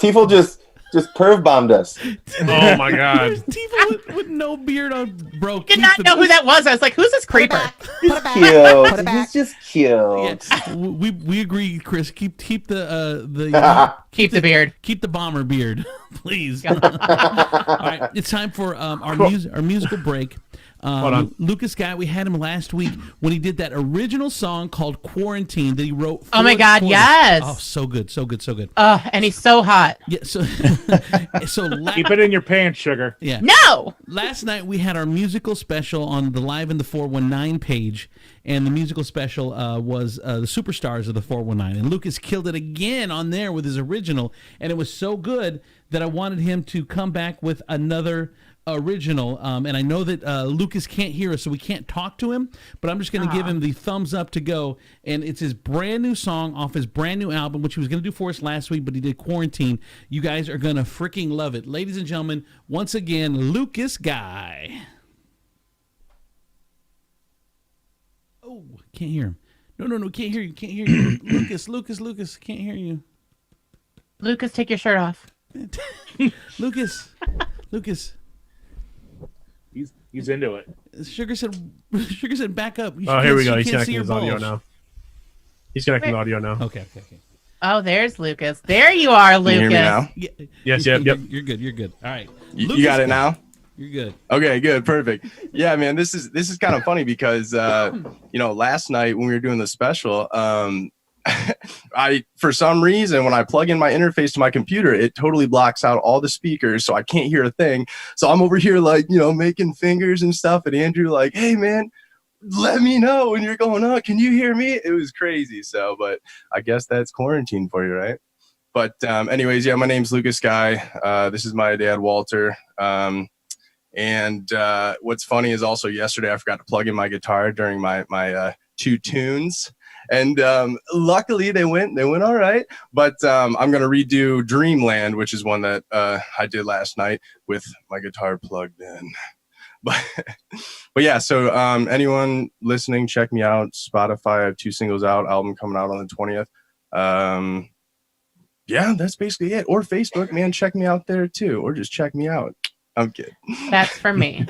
Tifel just just perv bombed us. Oh my God. Tifa with no beard on, bro. Did not know who that was. I was like, who's this creeper? Put it back. Cute. Put it back. He's just cute. Yeah, we agree, Chris. Keep the Keep the beard. keep the bomber beard, please. All right, it's time for our musical break. Hold on. Lucas Scott, we had him last week when he did that original song called "Quarantine" that he wrote. Oh my for God, Quarantine. yes. Oh, so good, so good, so good. And he's so hot. Yeah, so Keep it in your pants, sugar. yeah. No. Last night we had our musical special on the Live in the 419 page, and the musical special was the Superstars of the 419, and Lucas killed it again on there with his original, and it was so good that I wanted him to come back with another original, and I know that Lucas can't hear us, so we can't talk to him, but I'm just going to give him the thumbs up to go, and it's his brand new song off his brand new album, which he was going to do for us last week, but he did Quarantine. You guys are going to freaking love it. Ladies and gentlemen, once again, Lucas Guy. Oh, can't hear him. No, can't hear you, can't hear you. Lucas, can't hear you. Lucas, take your shirt off. Lucas. He's into it. Sugar said back up. Oh, here we go. He's You can't see connecting your his audio balls. now. He's connecting the audio now. Okay. Oh, there's Lucas. There you are, Lucas. Can you hear me now? Yeah. Yes, You're yep. good. All right. You got it now? You're good. Okay, good, perfect. Yeah, man, this is kind of funny because last night when we were doing the special, I for some reason when I plug in my interface to my computer, it totally blocks out all the speakers, so I can't hear a thing. So I'm over here like making fingers and stuff, and Andrew like, hey man, let me know when you're going on. Can you hear me? It was crazy. So, but I guess that's quarantine for you, right? But anyways, yeah, my name's Lucas Guy. This is my dad, Walter. And what's funny is also yesterday I forgot to plug in my guitar during my two tunes. And luckily they went all right. But I'm going to redo Dreamland, which is one that I did last night with my guitar plugged in. But yeah, so anyone listening, check me out. Spotify, I have 2 singles out, album coming out on the 20th. Yeah, that's basically it. Or Facebook, man, check me out there too. Or just check me out. I'm kidding. That's for me.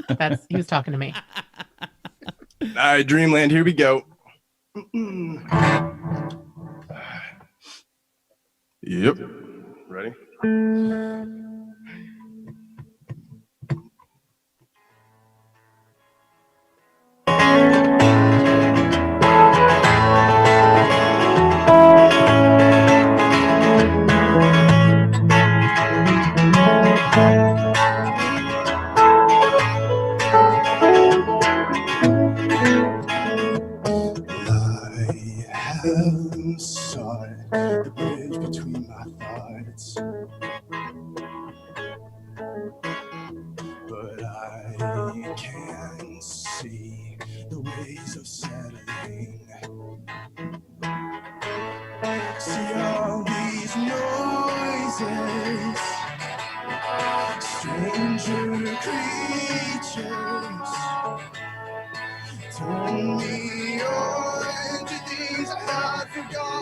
He was talking to me. All right, Dreamland, here we go. Yep. Ready? The bridge between my thoughts, but I can see the ways of settling. See all these noises, stranger creatures turn me on to things I had forgot.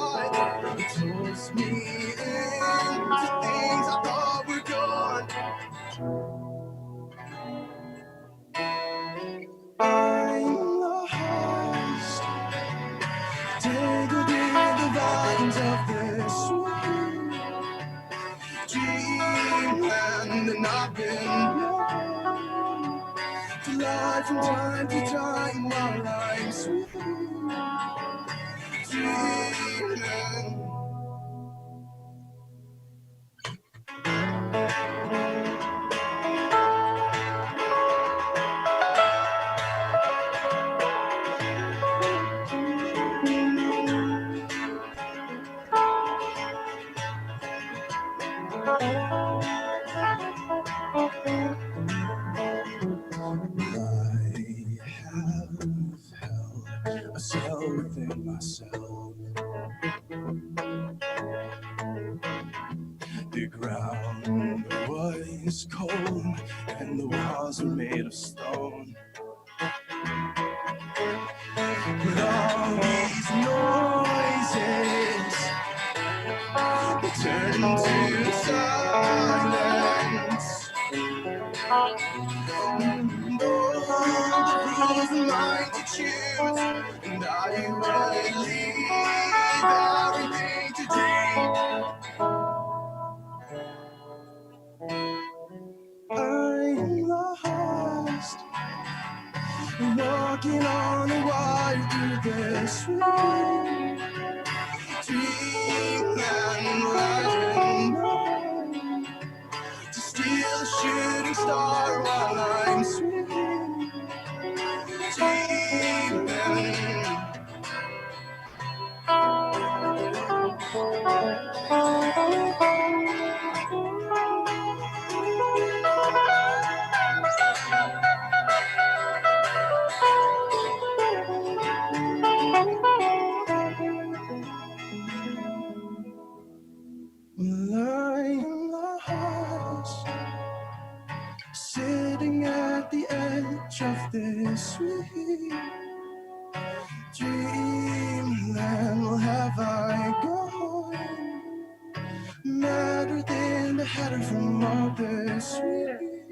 It pulls me into things I thought were gone. I'm lost, tangled in the vines of this dreamland, and I've been known to lie from time to time while I'm swimming, dreaming. A cell within myself. The ground was cold and the walls were made of stone. But all these noises, they turn to silence. mind to choose, and I will leave everything to dream. I'm lost, walking on a wire through the street. Dreamland rising up to steal a shooting star while I'm swimming. Dreamland. Well, I'm lost, sitting at the edge of this sweet dreamland. Well, have I gone madder than the header from all this sweet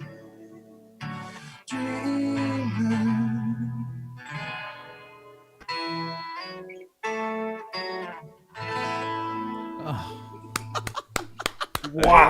dreamland? Wow.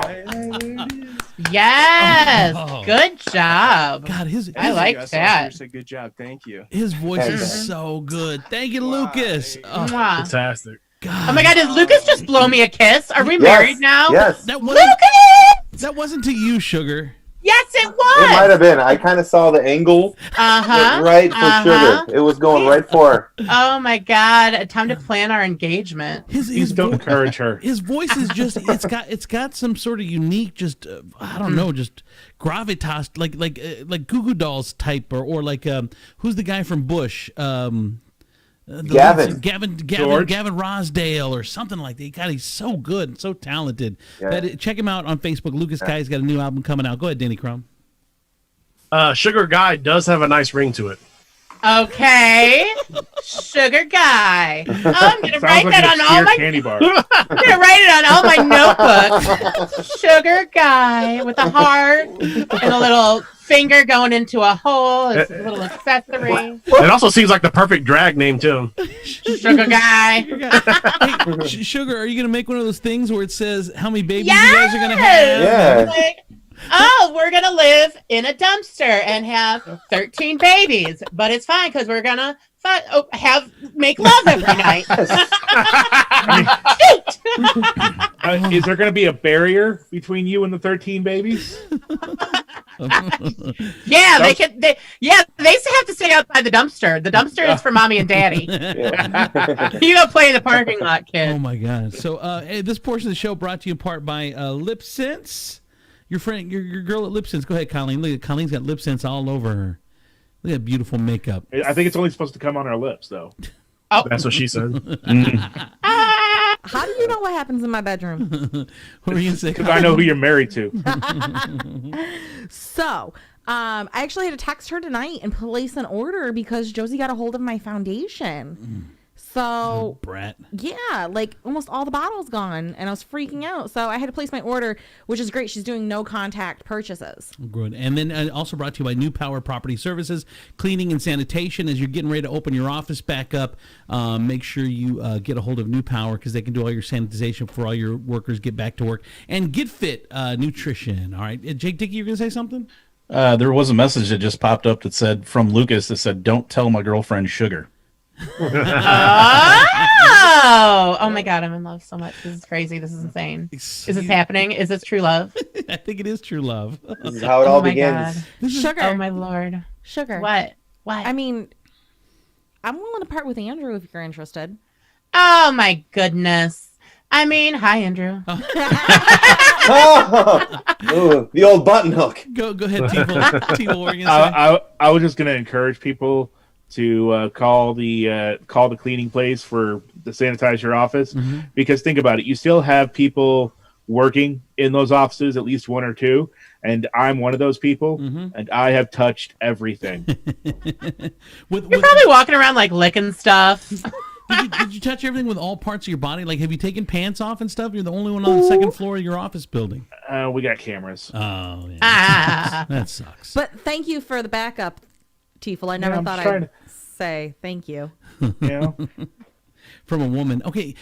Yes. Oh. Good job. God, I like Yes, that. seriously, good job. Thank you. his voice Thank you. is so good. Thank you, Lucas. Oh, Mwah. Fantastic. Oh my God, did Lucas just blow me a kiss? Are we Yes, married now? Yes. that wasn't, Lucas! that wasn't to you, Sugar. Yes, it It might was. have been. I kind of saw the angle. Uh-huh. Right for Sugar. It was going right for her. Oh my God. Time to plan our engagement. Please don't encourage her. His voice is just it's got some sort of unique just I don't know, just gravitas like Goo Goo Dolls type or like who's the guy from Bush Gavin. Gavin Rosdale or something like that. God, he's so good and so talented. Yeah. Check him out on Facebook. Lucas Kai's got a new album coming out. Go ahead, Danny Crumb. Sugar Guy does have a nice ring to it. Okay. Sugar guy. Oh, I'm going to Sounds write like that an on all obscure my candy bar. I'm gonna write it on all my notebooks. Sugar guy with a heart and a little finger going into a hole. It's a little accessory. It also seems like the perfect drag name too. Sugar guy. Hey, Sugar, are you going to make one of those things where it says how many babies you guys are going to have? Yeah. Like, oh, we're gonna live in a dumpster and have 13 babies, but it's fine because we're gonna make love every night. Is there going to be a barrier between you and the 13 babies? Yeah, they can. They have to stay outside the dumpster. The dumpster is for mommy and daddy. You go play in the parking lot, kid. Oh my God! So, hey, this portion of the show brought to you in part by Lip Sense. Your friend, your girl at Lip Sense. Go ahead, Colleen. Look at Colleen's got Lip Sense all over her. Look at that beautiful makeup. I think it's only supposed to come on our lips, though. Oh, That's what she said. How do you know what happens in my bedroom? What were you gonna say? Because I know who you're married to. So, I actually had to text her tonight and place an order because Josie got a hold of my foundation. So, Brat. yeah, like almost all the bottles gone, and I was freaking out. So I had to place my order, which is great. She's doing no contact purchases. Good. And then also brought to you by New Power Property Services, cleaning and sanitation. As you're getting ready to open your office back up, make sure you get a hold of New Power because they can do all your sanitization before all your workers get back to work. And Get Fit Nutrition. All right. Jake Dickey, you're going to say something? There was a message that just popped up that said from Lucas that said, "Don't tell my girlfriend Sugar." Oh my God, I'm in love so much. This is crazy. This is insane. Is this happening? Is this true love? I think it is true love. This is how it all Oh my begins. God. Sugar. Oh my Lord. Sugar. What? I mean, I'm willing to part with Andrew if you're interested. Oh my goodness. I mean, hi, Andrew. Ooh, the old button hook. Go ahead, T-Ball. What were you going to say? I was just going to encourage people to call the cleaning place to sanitize your office, because think about it, you still have people working in those offices, at least one or two, and I'm one of those people, and I have touched everything. You're probably walking around like licking stuff. Did you touch everything with all parts of your body? Like, have you taken pants off and stuff? You're the only one on the second floor of your office building. We got cameras. Oh, yeah. That sucks. But thank you for the backup. Tiefel. I never I'm thought just trying I'd say thank you. You know, From a woman. Okay,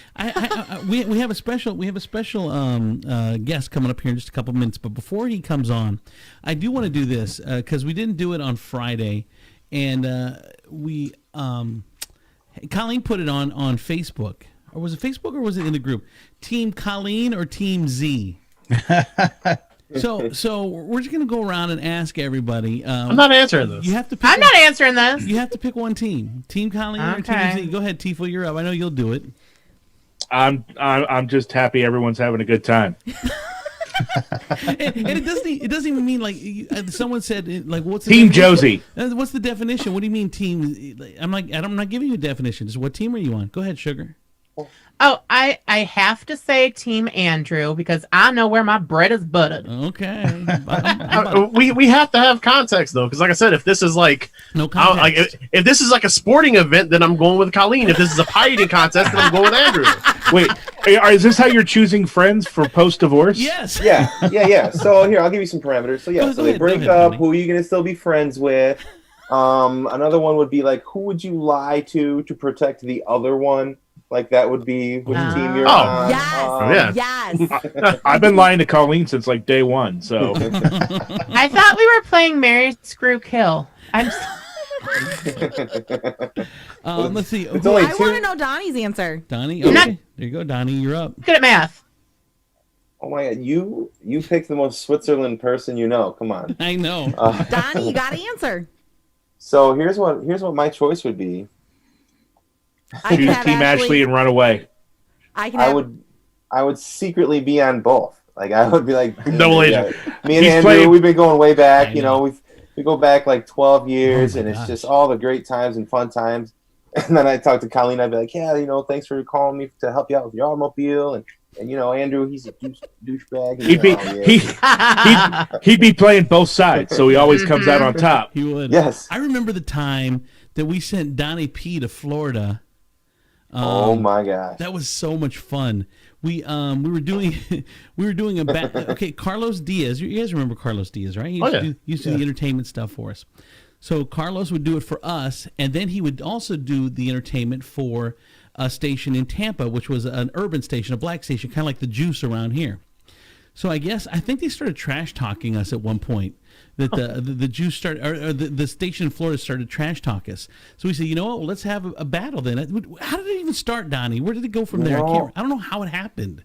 we have a special guest coming up here in just a couple minutes. But before he comes on, I do want to do this because we didn't do it on Friday, and Colleen put it on Facebook. Or was it Facebook or was it in the group? Team Colleen or Team Z? So we're just gonna go around and ask everybody. I'm not answering this. You have to. Pick I'm not answering this. You have to pick one team. Team Colleen or Team Z. Go ahead, Tiefel. You're up. I know you'll do it. I'm just happy everyone's having a good time. and it doesn't even mean like someone said like what's the Team definition? Josie? What's the definition? What do you mean team? I'm not giving you a definition. Just what team are you on? Go ahead, Sugar. Oh, I have to say Team Andrew because I know where my bread is buttered. Okay. We have to have context though, because like I said, if this is like no context. if this is like a sporting event, then I'm going with Colleen. If this is a pie eating contest, then I'm going with Andrew. Wait, is this how you're choosing friends for post-divorce? Yes. Yeah. So here, I'll give you some parameters. So Go so they ahead, break ahead, up. buddy. Who are you going to still be friends with? Another one would be like, who would you lie to protect the other one? Like that would be which team you're on. Yes. Yes. I've been lying to Colleen since like day one. So I thought we were playing Mary Screw Kill. I'm. Let's see. It's only I two. want to know Donnie's answer. Donnie. Okay. There you go, Donnie. You're up. Good at math. Oh my God, you picked the most Switzerland person you know. Come on. I know. Donnie, you got to answer. So here's what my choice would be. I can choose have Team Ashley and run away. I can have, I would secretly be on both. Like I would be like Double agent. Me and He's Andrew, playing- we've been going way back. I You know. know, we go back like 12 years, Oh my and it's gosh. just all the great times and fun times. And then I talk to Colleen. I'd be like, yeah, thanks for calling me to help you out with your automobile. And Andrew, he's a douchebag. He'd be playing both sides, so he always comes out on top. He would. Yes. I remember the time that we sent Donnie P to Florida. Oh my gosh. That was so much fun. We were doing a okay, Carlos Diaz. You guys remember Carlos Diaz, right? He used to do the entertainment stuff for us. So Carlos would do it for us, and then he would also do the entertainment for a station in Tampa, which was an urban station, a black station, kind of like the Juice around here. So I think they started trash talking us at one point. That the Juice started, or the station in Florida started trash talk us. So we said, you know what? Well, let's have a battle then. How did it even start, Donnie? Where did it go from there? I don't know how it happened.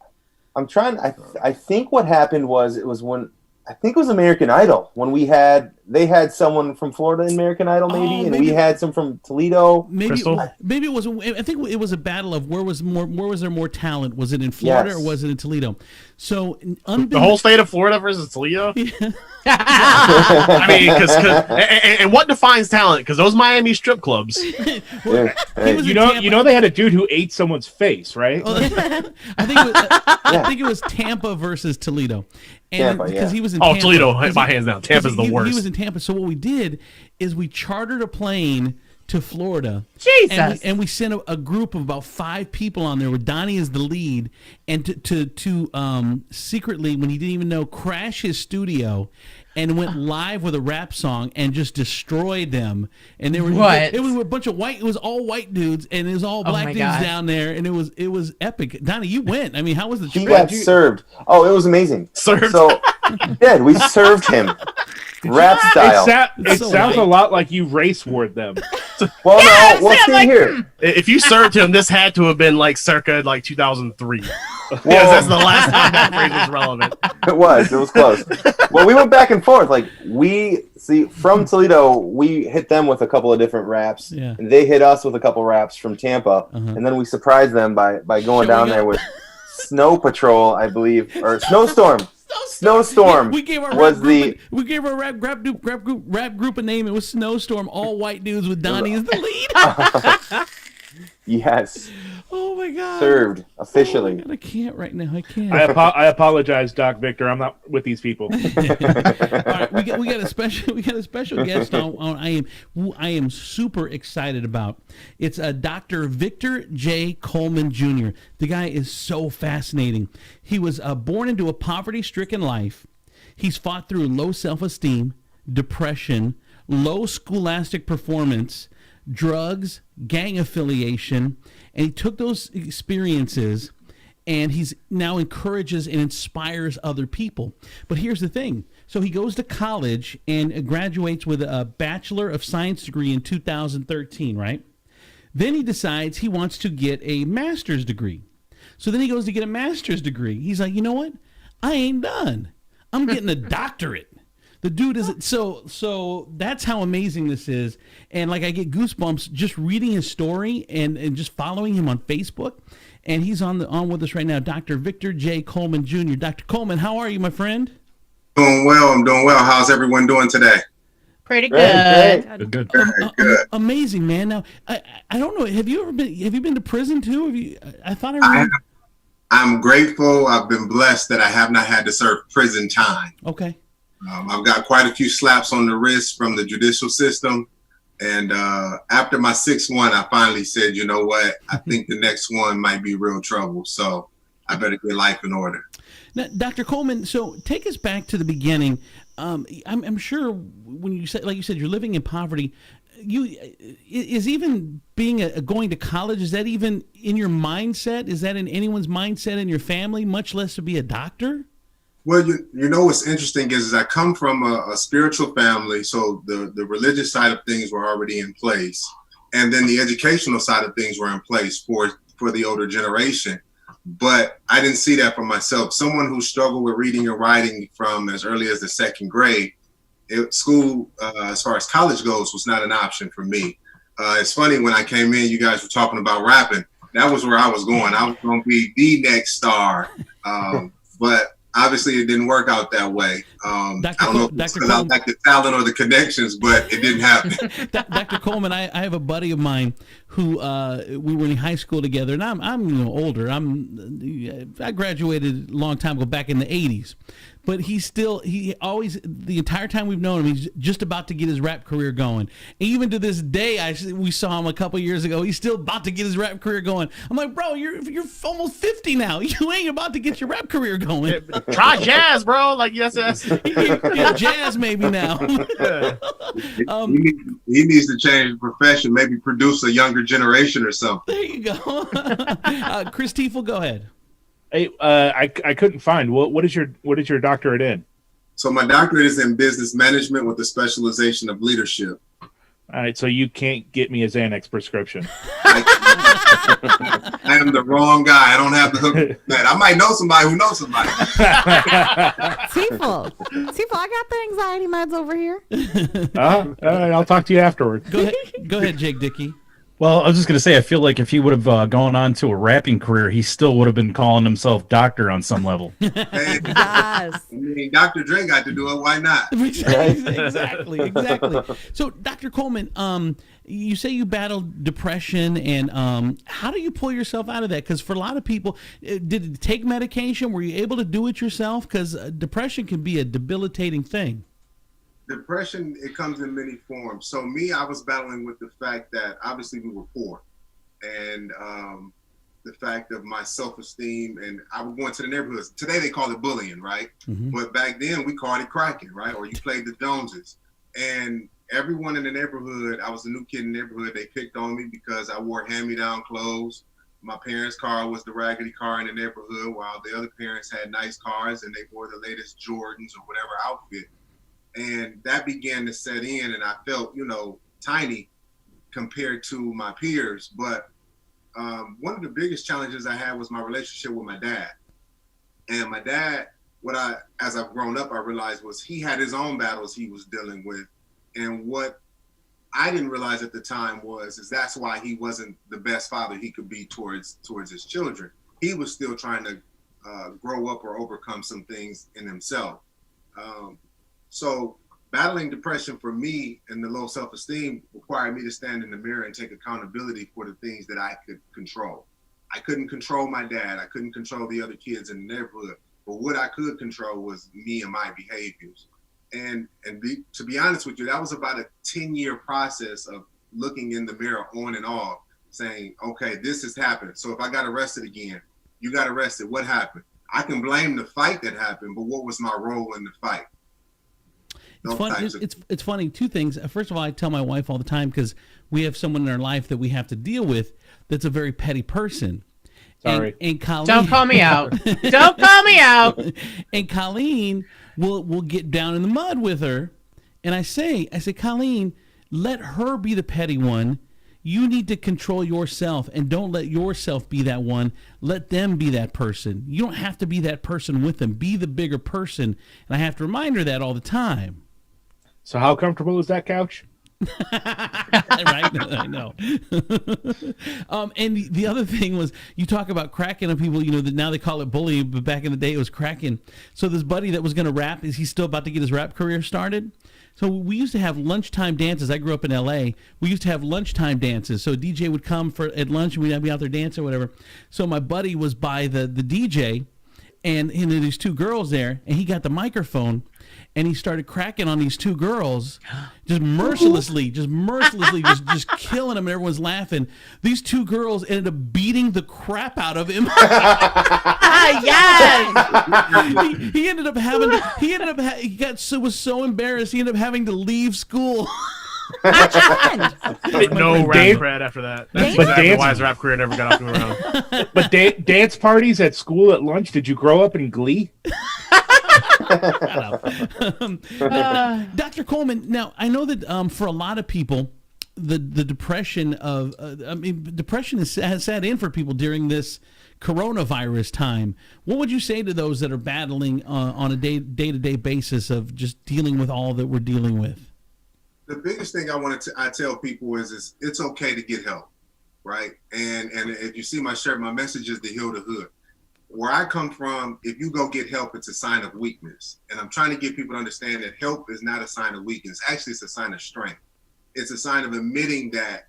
I'm trying. I think what happened was I think it was American Idol when they had someone from Florida in American Idol maybe, and we had some from Toledo. Maybe it was. I think it was a battle of where was there more talent? Was it in Florida or was it in Toledo? So the whole state of Florida versus Toledo. I mean, and what defines talent? Because those Miami strip clubs. You know they had a dude who ate someone's face, right? I think it was Tampa versus Toledo. And Tampa, because he was in Oh, Tampa. Toledo, by hands down. Tampa's the worst. He was in Tampa. So what we did is we chartered a plane to Florida. Jesus. And we sent a group of about 5 people on there with Donnie as the lead, and to secretly, when he didn't even know, crash his studio and went live with a rap song and just destroyed them. And they were What? It was a bunch of white. It was all white dudes, and it was all black my dudes gosh. down there, and it was epic. Donnie, you went. I mean, how was the He trip? got served. Oh, it was amazing. Served? So we served him, rap style. It sounds a lot like you race warred them. Well, no, well, see here. If you served him, this had to have been like circa 2003. Yes, Well- that's the last time that phrase was relevant. It was close. Well, we went back and forth. Like from Toledo, we hit them with a couple of different raps, Yeah. and they hit us with a couple raps from Tampa, and then we surprised them by going down there with Snow Patrol, I believe, or Snowstorm. Snowstorm. We gave our was rap group a name. It was Snowstorm. All white dudes with Donnie as the lead. Yes. Oh my god. Served officially. Oh my god, I can't right now. I can't. I apologize, Doc Victor. I'm not with these people. All right, we got a special guest on who I am super excited about. It's Dr. Victor J. Coleman Jr. The guy is so fascinating. He was born into a poverty-stricken life. He's fought through low self-esteem, depression, low scholastic performance, drugs, gang affiliation, and he took those experiences and he's now encourages and inspires other people. But here's the thing. So he goes to college and graduates with a Bachelor of Science degree in 2013, right? Then he decides he wants to get a master's degree. So then he goes to get a master's degree. He's like, you know what? I ain't done. I'm getting a doctorate. The dude is so that's how amazing this is. And like I get goosebumps just reading his story and just following him on Facebook. And he's on with us right now, Dr. Victor J. Coleman Jr. Dr. Coleman, how are you, my friend? Doing well. I'm doing well. How's everyone doing today? Pretty good. Good. Good. Amazing, man. Now I don't know. Have you been to prison too? I thought I remember. I'm grateful. I've been blessed that I have not had to serve prison time. Okay. I've got quite a few slaps on the wrist from the judicial system. And after my sixth one, I finally said, you know what? I think the next one might be real trouble. So I better get life in order. Now, Dr. Coleman, so take us back to the beginning. I'm sure when you said, like you said, you're living in poverty. Is even being going to college, is that even in your mindset? Is that in anyone's mindset in your family, much less to be a doctor? Well, you know what's interesting is I come from a spiritual family, so the religious side of things were already in place, and then the educational side of things were in place for the older generation. But I didn't see that for myself. Someone who struggled with reading and writing from as early as the second grade, school, as far as college goes, was not an option for me. It's funny, when I came in, you guys were talking about rapping. That was where I was going. I was going to be the next star, but obviously it didn't work out that way. I don't know if it's because I like the talent or the connections, but it didn't happen. Dr. Coleman, I have a buddy of mine who we were in high school together, and I'm older. I graduated a long time ago, back in the 80s. But he always, the entire time we've known him, he's just about to get his rap career going. Even to this day, we saw him a couple years ago. He's still about to get his rap career going. I'm like, bro, you're almost 50 now. You ain't about to get your rap career going. Try jazz, bro. Like, yes. Yeah, jazz maybe now. He needs to change the profession, maybe produce a younger generation or something. There you go. Chris Tiefel, go ahead. Hey, I couldn't find what is your doctorate in? So my doctorate is in business management with a specialization of leadership. All right, so you can't get me a Xanax prescription. I am the wrong guy. I don't have the hook. I might know somebody who knows somebody. Tiefel, I got the anxiety meds over here. All right, I'll talk to you afterwards. Go ahead, Jake Dickey. Well, I was just going to say, I feel like if he would have gone on to a rapping career, he still would have been calling himself doctor on some level. Hey, Yes. I mean, Dr. Dre got to do it. Why not? Exactly. So, Dr. Coleman, you say you battled depression, and how do you pull yourself out of that? Because for a lot of people, did it take medication? Were you able to do it yourself? Because depression can be a debilitating thing. Depression, it comes in many forms. So me, I was battling with the fact that obviously we were poor, and the fact of my self-esteem, and I would go into the neighborhoods. Today they call it bullying, right? Mm-hmm. But back then we called it cracking, right? Or you played the Joneses. And everyone in the neighborhood, I was a new kid in the neighborhood, they picked on me because I wore hand-me-down clothes. My parents' car was the raggedy car in the neighborhood, while the other parents had nice cars and they wore the latest Jordans or whatever outfit. And that began to set in, and I felt, tiny compared to my peers. But one of the biggest challenges I had was my relationship with my dad. And my dad, as I've grown up, I realized was he had his own battles he was dealing with. And what I didn't realize at the time is that's why he wasn't the best father he could be towards his children. He was still trying to grow up or overcome some things in himself. So battling depression for me and the low self-esteem required me to stand in the mirror and take accountability for the things that I could control. I couldn't control my dad. I couldn't control the other kids in the neighborhood. But what I could control was me and my behaviors. And to be honest with you, that was about a 10-year process of looking in the mirror on and off, saying, okay, this has happened. So if I got arrested again, you got arrested, what happened? I can blame the fight that happened, but what was my role in the fight? those funny. types of It's funny. Two things. First of all, I tell my wife all the time because we have someone in our life that we have to deal with that's a very petty person. Sorry. And Colleen, Don't call me out. Don't call me out. And Colleen will get down in the mud with her, and I say, Colleen, let her be the petty one. You need to control yourself, and don't let yourself be that one. Let them be that person. You don't have to be that person with them. Be the bigger person, and I have to remind her that all the time. So how comfortable is that couch? Right? I know. And the other thing was, you talk about cracking on people, that now they call it bullying, but back in the day it was cracking. So this buddy that was going to rap, is he still about to get his rap career started? So we used to have lunchtime dances. I grew up in LA. We used to have lunchtime dances. So a DJ would come at lunch and we'd be out there dancing or whatever. So my buddy was by the DJ, and there's two girls there, and he got the microphone, and he started cracking on these two girls, just mercilessly, just killing them, and everyone's laughing. These two girls ended up beating the crap out of him. Yes. He ended up was so embarrassed, he ended up having to leave school. How'd you end? No rap Dave- cred after that. That's But exactly dance- why his rap career never got off the ground. But dance parties at school at lunch, did you grow up in Glee? Dr. Coleman, now I know that for a lot of people, the depression depression has set in for people during this coronavirus time. What would you say to those that are battling on a day-to-day basis of just dealing with all that we're dealing with? The biggest thing I tell people is it's okay to get help, right? And if you see my shirt, my message is to heal the hood. Where I come from, if you go get help, it's a sign of weakness. And I'm trying to get people to understand that help is not a sign of weakness. Actually, it's a sign of strength. It's a sign of admitting that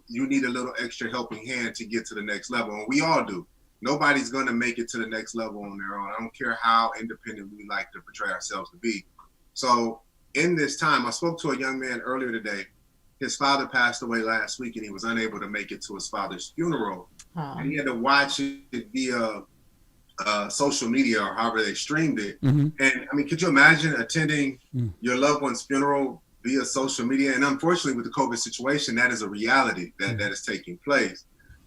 you need a little extra helping hand to get to the next level. And we all do. Nobody's going to make it to the next level on their own. I don't care how independent we like to portray ourselves to be. So in this time, I spoke to a young man earlier today. His father passed away last week, and he was unable to make it to his father's funeral. And he had to watch it via social media or however they streamed it. Mm-hmm. And I mean, could you imagine attending your loved one's funeral via social media? And unfortunately, with the COVID situation, that is a reality that is taking place.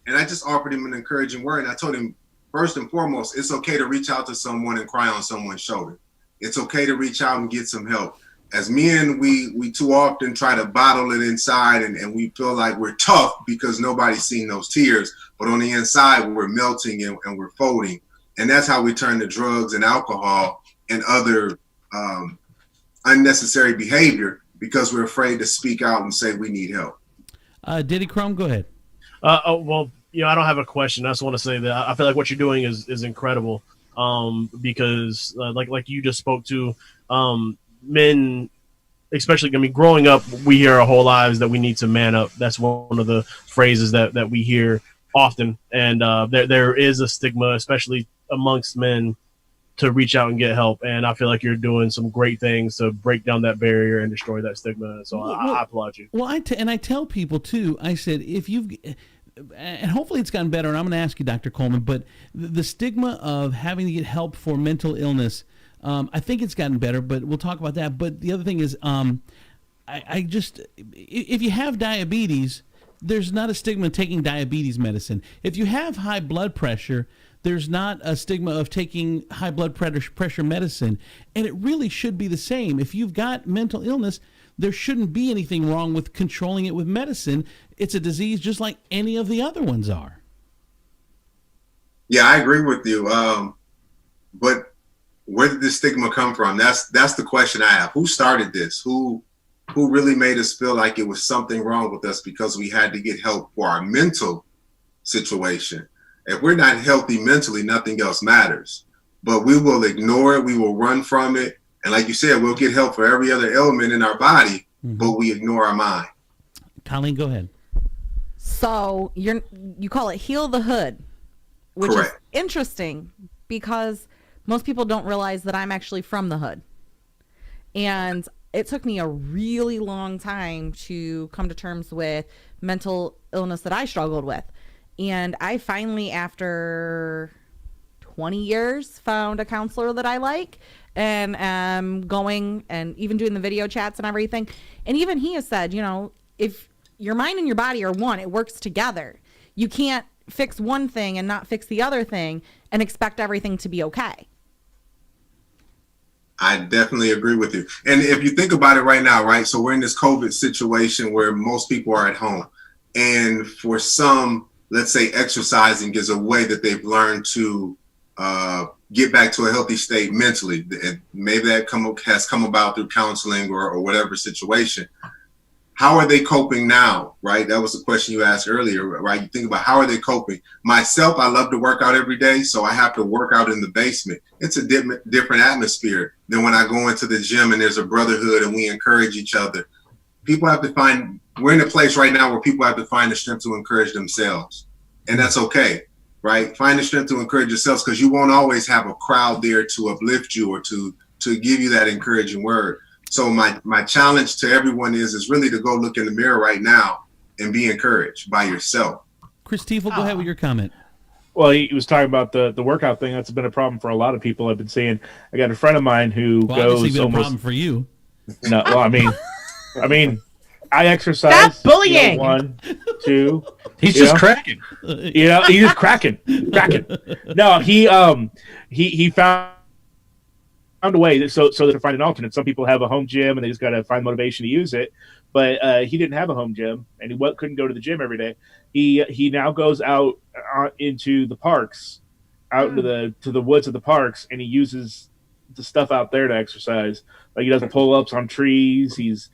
And I just offered him an encouraging word. And I told him, first and foremost, it's okay to reach out to someone and cry on someone's shoulder. It's okay to reach out and get some help. As men, we too often try to bottle it inside, and we feel like we're tough because nobody's seen those tears. But on the inside, we're melting and we're folding. And that's how we turn to drugs and alcohol and other unnecessary behavior, because we're afraid to speak out and say we need help. Diddy Chrome, go ahead. Well, I don't have a question. I just want to say that I feel like what you're doing is incredible. Because like you just spoke to, men, especially, growing up, we hear our whole lives that we need to man up. That's one of the phrases that we hear often. And there is a stigma, especially amongst men, to reach out and get help. And I feel like you're doing some great things to break down that barrier and destroy that stigma. So I applaud you. Well, I tell people too, I said, if you've, and hopefully it's gotten better, and I'm going to ask you, Dr. Coleman, but the stigma of having to get help for mental illness, I think it's gotten better, but we'll talk about that. But the other thing is, I just, if you have diabetes, there's not a stigma taking diabetes medicine. If you have high blood pressure, there's not a stigma of taking high blood pressure medicine. And it really should be the same. If you've got mental illness, there shouldn't be anything wrong with controlling it with medicine. It's a disease just like any of the other ones are. Yeah, I agree with you. But where did this stigma come from? That's the question I have. Who started this? Who really made us feel like it was something wrong with us because we had to get help for our mental situation? If we're not healthy mentally, nothing else matters. But we will ignore it. We will run from it. And like you said, we'll get help for every other ailment in our body, but we ignore our mind. Colleen, go ahead. So you call it Heal the Hood, which Correct. is interesting because most people don't realize that I'm actually from the hood. And it took me a really long time to come to terms with mental illness that I struggled with. And I finally, after 20 years, found a counselor that I like. and going and even doing the video chats and everything. And even he has said, if your mind and your body are one, it works together. You can't fix one thing and not fix the other thing and expect everything to be okay. I definitely agree with you. And if you think about it right now, right? So we're in this COVID situation where most people are at home. And for some, let's say exercising is a way that they've learned to get back to a healthy state mentally. And maybe that has come about through counseling or whatever situation. How are they coping now, right? That was the question you asked earlier, right? You think about how are they coping? Myself, I love to work out every day, so I have to work out in the basement. It's a different atmosphere than when I go into the gym and there's a brotherhood and we encourage each other. People have to find, we're in a place right now where people have to find the strength to encourage themselves. And that's okay, right? Find the strength to encourage yourselves, because you won't always have a crowd there to uplift you or to give you that encouraging word. So my challenge to everyone is really to go look in the mirror right now and be encouraged by yourself. Chris Tiefel, go ahead with your comment. Well, he was talking about the workout thing. That's been a problem for a lot of people. I've been seeing. I got a friend of mine who obviously goes been almost. a problem for you. No, well, I mean, I exercise. Stop bullying. 1, 2. He's just cracking. He's just cracking. No, he found a way so to find an alternate. Some people have a home gym and they just got to find motivation to use it. But he didn't have a home gym and he couldn't go to the gym every day. He now goes out into the parks, out into the woods of the parks, and he uses the stuff out there to exercise. Like, he does pull-ups on trees. He's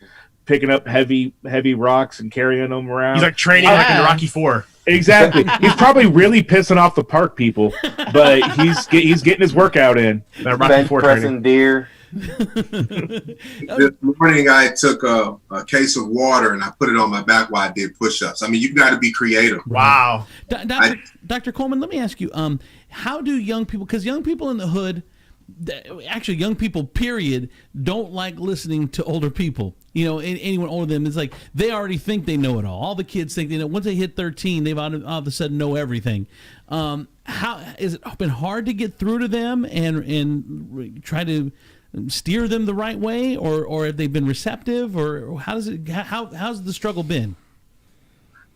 picking up heavy rocks and carrying them around. He's like training like in Rocky IV. Exactly. He's probably really pissing off the park people, but he's getting his workout in. That Rocky IV pressing deer. This morning I took a case of water and I put it on my back while I did push-ups. I mean, you got to be creative. Wow. Dr. Coleman, let me ask you, how do young people, because young people in the hood, actually young people period, don't like listening to older people. Anyone older than them, it's like they already think they know it all the kids think they know. Once they hit 13, they've all of a sudden know everything. How is it been hard to get through to them and try to steer them the right way, or have they been receptive, or how's the struggle been?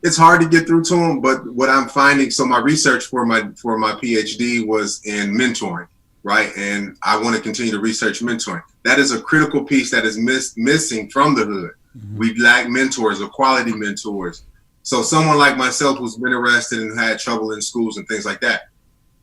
It's hard to get through to them, but what I'm finding, so my research for my PhD was in mentoring. Right. And I want to continue to research mentoring. That is a critical piece that is missing from the hood. Mm-hmm. We lack mentors or quality mentors. So someone like myself who's been arrested and had trouble in schools and things like that,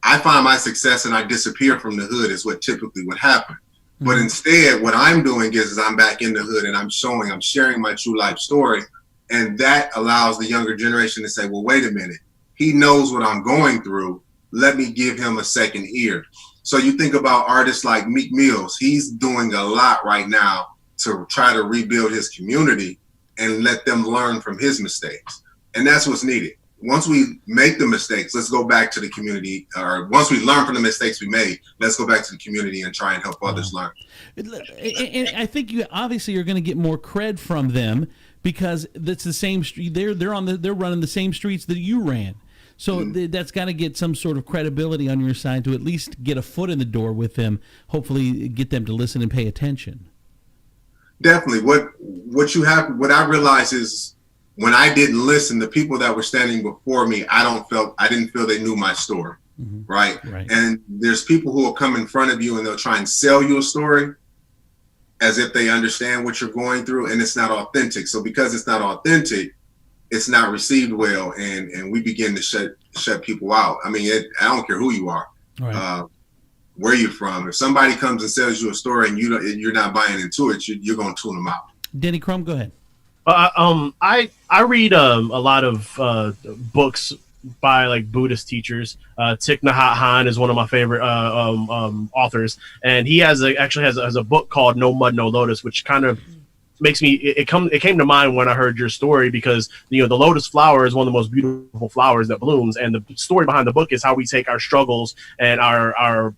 I find my success and I disappear from the hood is what typically would happen. Mm-hmm. But instead, what I'm doing is I'm back in the hood and I'm sharing my true life story. And that allows the younger generation to say, well, wait a minute. He knows what I'm going through. Let me give him a second ear. So you think about artists like Meek Mills. He's doing a lot right now to try to rebuild his community and let them learn from his mistakes. And that's what's needed. Once we make the mistakes, let's go back to the community. Or once we learn from the mistakes we made, let's go back to the community and try and help others learn. And I think you obviously are going to get more cred from them because that's the same street. They're running the same streets that you ran. So that's got to get some sort of credibility on your side to at least get a foot in the door with them, hopefully get them to listen and pay attention. Definitely. What I realized is when I didn't listen, the people that were standing before me, I didn't feel they knew my story. Mm-hmm. Right. And there's people who will come in front of you and they'll try and sell you a story as if they understand what you're going through, and it's not authentic. So because it's not authentic, it's not received well, and we begin to shut people out. I mean, I don't care who you are, where you're from. If somebody comes and sells you a story and you're not buying into it, you're going to tune them out. Denny Crum, go ahead. I read a lot of books by like Buddhist teachers. Thich Nhat Hanh is one of my favorite authors, and he actually has a book called No Mud, No Lotus, which kind of makes me it came to mind when I heard your story, because the lotus flower is one of the most beautiful flowers that blooms, and the story behind the book is how we take our struggles and our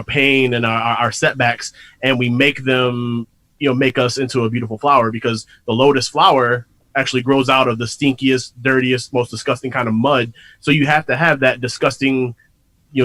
pain and our setbacks, and we make them make us into a beautiful flower, because the lotus flower actually grows out of the stinkiest, dirtiest, most disgusting kind of mud. So you have to have that disgusting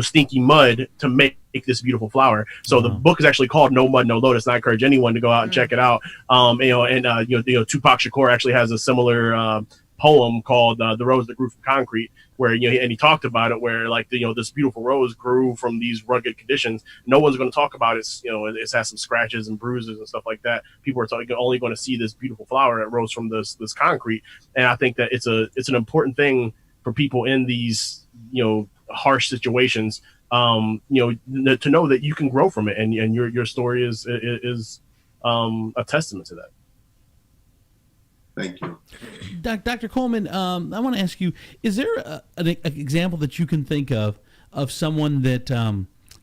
stinky mud to make this beautiful flower. So the book is actually called No Mud, No Lotus. And I encourage anyone to go out and check it out. Tupac Shakur actually has a similar poem called The Rose That Grew from Concrete, where and he talked about it, where like this beautiful rose grew from these rugged conditions. No one's going to talk about it. It has some scratches and bruises and stuff like that. People are only going to see this beautiful flower that rose from this concrete. And I think that it's an important thing for people in these harsh situations, to know that you can grow from it, and your story is a testament to that. Thank you. Dr. Coleman, I want to ask you, is there an example that you can think of someone that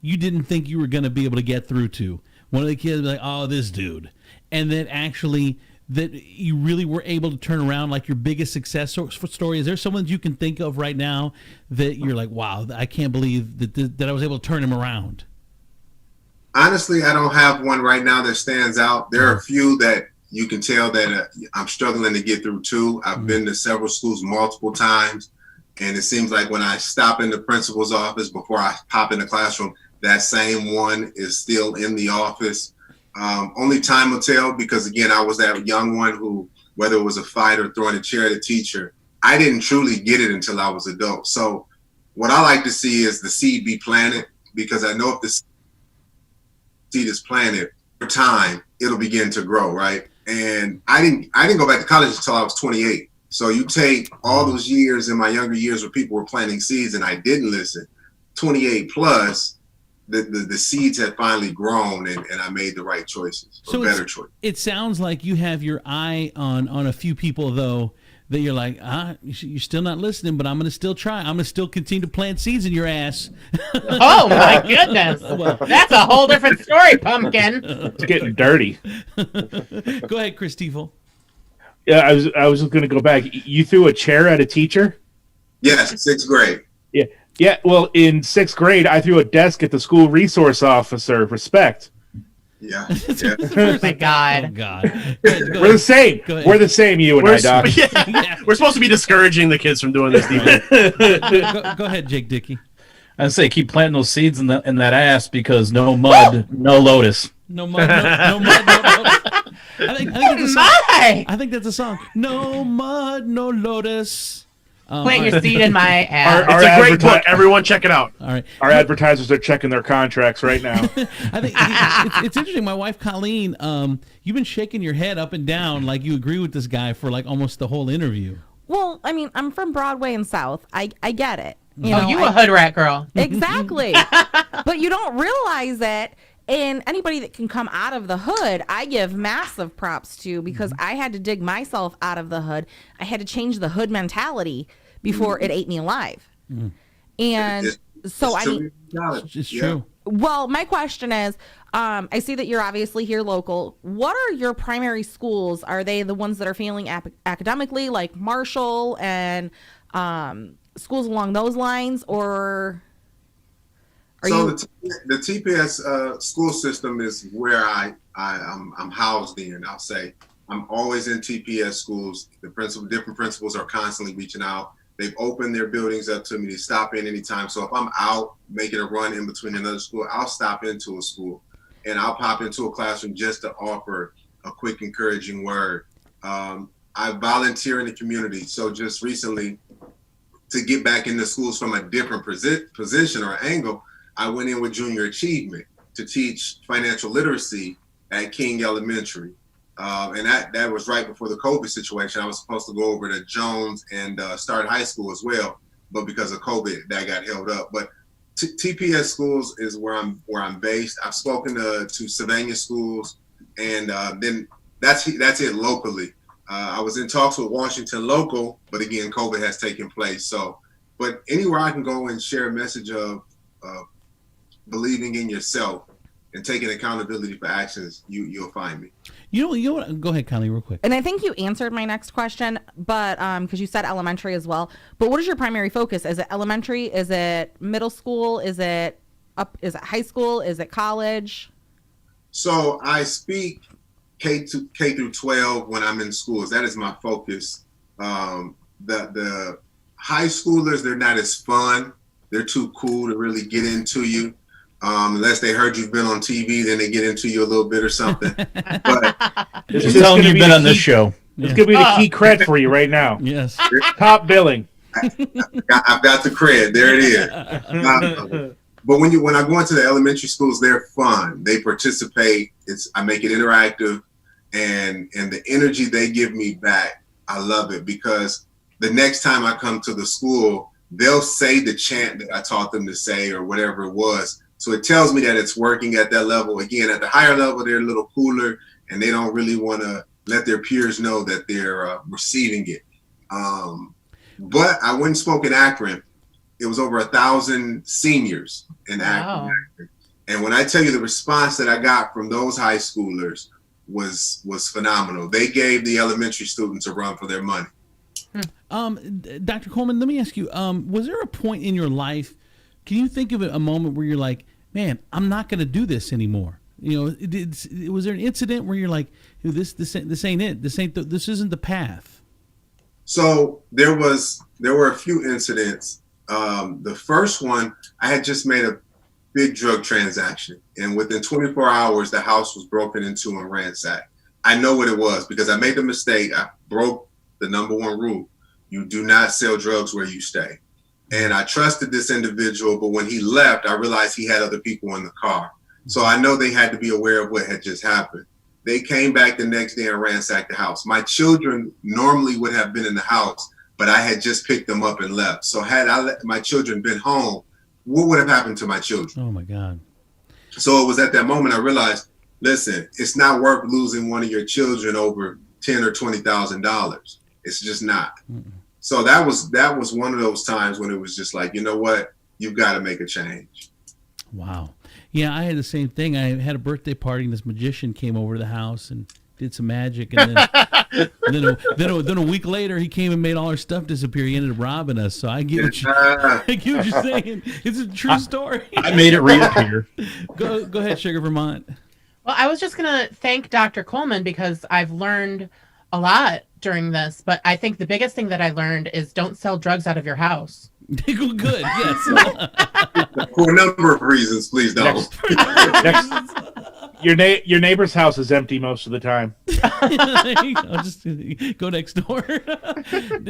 you didn't think you were going to be able to get through to? One of the kids like, oh, this dude. And then actually that you really were able to turn around, like your biggest success story. Is there someone you can think of right now that you're like, wow, I can't believe that I was able to turn him around? Honestly, I don't have one right now that stands out. There are a few that you can tell that I'm struggling to get through too. I've been to several schools multiple times, and it seems like when I stop in the principal's office before I pop in the classroom, that same one is still in the office. Only time will tell, because again, I was that young one who, whether it was a fight or throwing a chair at a teacher, I didn't truly get it until I was adult. So what I like to see is the seed be planted, because I know if the seed is planted over time, it'll begin to grow, right? And I didn't go back to college until I was 28. So you take all those years in my younger years where people were planting seeds and I didn't listen, 28 plus, the seeds had finally grown, and I made the right choices, or better choices. It sounds like you have your eye on a few people, though, that you're like, you're still not listening, but I'm going to still try. I'm going to still continue to plant seeds in your ass. Oh, my goodness. That's a whole different story, Pumpkin. It's getting dirty. Go ahead, Chris Tiefel. Yeah, I was going to go back. You threw a chair at a teacher? Yes, 6th grade. Yeah. Yeah, well, in 6th grade, I threw a desk at the school resource officer. Respect. Yeah. Oh, my God. Oh, God. We're the same. We're the same, you and I, Doc. We're supposed to be discouraging the kids from doing this. Go ahead, Jake Dickey. I'd say keep planting those seeds in that ass, because no mud, no lotus. No mud, no mud, no lotus. I think that's a song. No mud, no lotus. Plant your seed in my ass. It's a great book. Everyone check it out. All right. Our advertisers are checking their contracts right now. I think it's interesting. My wife, Colleen, you've been shaking your head up and down like you agree with this guy for like almost the whole interview. Well, I mean, I'm from Broadway and South. I get it. You a hood rat girl. Exactly. But you don't realize it. And anybody that can come out of the hood, I give massive props to, because I had to dig myself out of the hood. I had to change the hood mentality before it ate me alive. And so, I mean, it's true. Well, my question is, I see that you're obviously here local. What are your primary schools? Are they the ones that are failing academically, like Marshall and schools along those lines, or... The TPS school system is where I'm housed in. I'll say I'm always in TPS schools. Different principals are constantly reaching out. They've opened their buildings up to me to stop in anytime. So if I'm out making a run in between another school, I'll stop into a school and I'll pop into a classroom just to offer a quick encouraging word. I volunteer in the community. So just recently, to get back into schools from a different position or angle, I went in with Junior Achievement to teach financial literacy at King Elementary. And that was right before the COVID situation. I was supposed to go over to Jones and start high school as well, but because of COVID, that got held up. But TPS schools is where I'm based. I've spoken to Sylvania schools, and then that's it locally. I was in talks with Washington Local, but again, COVID has taken place. So, but anywhere I can go and share a message of believing in yourself and taking accountability for actions, you'll find me. You know what? Go ahead, Connie, real quick. And I think you answered my next question, but because you said elementary as well. But what is your primary focus? Is it elementary? Is it middle school? Is it high school? Is it college? So I speak K through 12 when I'm in schools. That is my focus. The high schoolers, they're not as fun. They're too cool to really get into you. Unless they heard you've been on TV, then they get into you a little bit or something. But Just telling you've been on this show. It's going to be the key cred for you right now. Yes. Top billing. I've got the cred. There it is. But when I go into the elementary schools, they're fun. They participate. I make it interactive, and the energy they give me back, I love it, because the next time I come to the school, they'll say the chant that I taught them to say or whatever it was. So it tells me that it's working at that level. Again, at the higher level, they're a little cooler, and they don't really want to let their peers know that they're receiving it. But I went and spoke in Akron. It was over 1,000 seniors in Akron. Wow. And when I tell you the response that I got from those high schoolers was phenomenal. They gave the elementary students a run for their money. Dr. Coleman, let me ask you, was there a point in your life, can you think of a moment where you're like, man, I'm not going to do this anymore? You know, was there an incident where you're like, this ain't it. This isn't the path. So there were a few incidents. The first one, I had just made a big drug transaction, and within 24 hours, the house was broken into and ransacked. I know what it was because I made the mistake. I broke the number one rule. You do not sell drugs where you stay. And I trusted this individual, but when he left, I realized he had other people in the car. So I know they had to be aware of what had just happened. They came back the next day and ransacked the house. My children normally would have been in the house, but I had just picked them up and left. So had I let my children been home, what would have happened to my children? Oh my God. So it was at that moment I realized, listen, it's not worth losing one of your children over $10,000 or $20,000. It's just not. Mm-mm. So that was one of those times when it was just like, you know what, you've got to make a change. Wow. Yeah, I had the same thing. I had a birthday party, and this magician came over to the house and did some magic, and then a week later, he came and made all our stuff disappear. He ended up robbing us. So I get what you're saying. It's a true story. I made it reappear. Go ahead, Sugar Vermont. Well, I was just gonna thank Dr. Coleman because I've learned a lot during this, but I think the biggest thing that I learned is don't sell drugs out of your house. Good, yes. For a number of reasons, please don't. Next. Your neighbor's house is empty most of the time. I'll just go next door.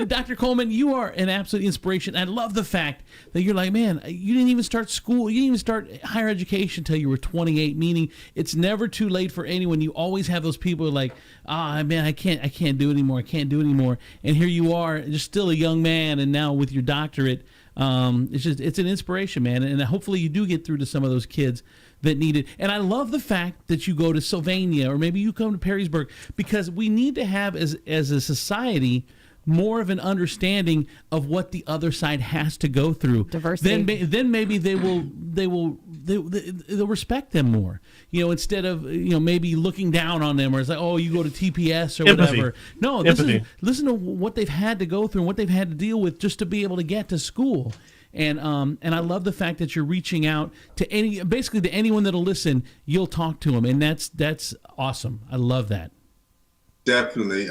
Dr. Coleman, you are an absolute inspiration. I love the fact that you're like, man, you didn't even start school. You didn't even start higher education until you were 28, meaning it's never too late for anyone. You always have those people who are like, man, I can't do it anymore. I can't do it anymore. And here you are, just still a young man, and now with your doctorate. It's an inspiration, man. And hopefully you do get through to some of those kids that need it. And I love the fact that you go to Sylvania, or maybe you come to Perrysburg, because we need to have as a society more of an understanding of what the other side has to go through. Diversity. Then maybe they'll respect them more. You know, instead of maybe looking down on them, or it's like, oh, you go to TPS or whatever. No, listen to what they've had to go through and what they've had to deal with just to be able to get to school. And I love the fact that you're reaching out to anyone that'll listen. You'll talk to them, and that's awesome. I love that. Definitely.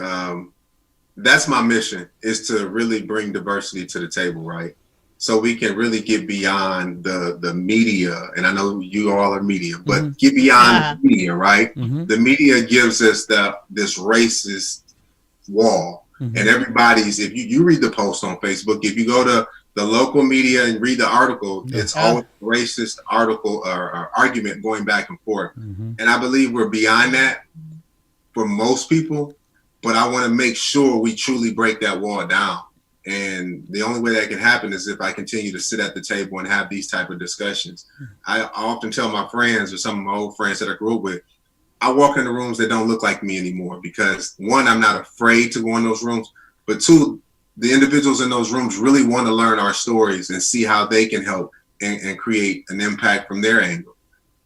That's my mission, is to really bring diversity to the table, right? So we can really get beyond the media, and I know you all are media, but get beyond the media, right? Mm-hmm. The media gives us this racist wall, and everybody's, if you read the post on Facebook, if you go to the local media and read the article, it's always a racist article or argument going back and forth. Mm-hmm. And I believe we're beyond that for most people, but I want to make sure we truly break that wall down. And the only way that can happen is if I continue to sit at the table and have these type of discussions. I often tell my friends, or some of my old friends that I grew up with, I walk into rooms that don't look like me anymore because, one, I'm not afraid to go in those rooms, but two, the individuals in those rooms really want to learn our stories and see how they can help and create an impact from their angle.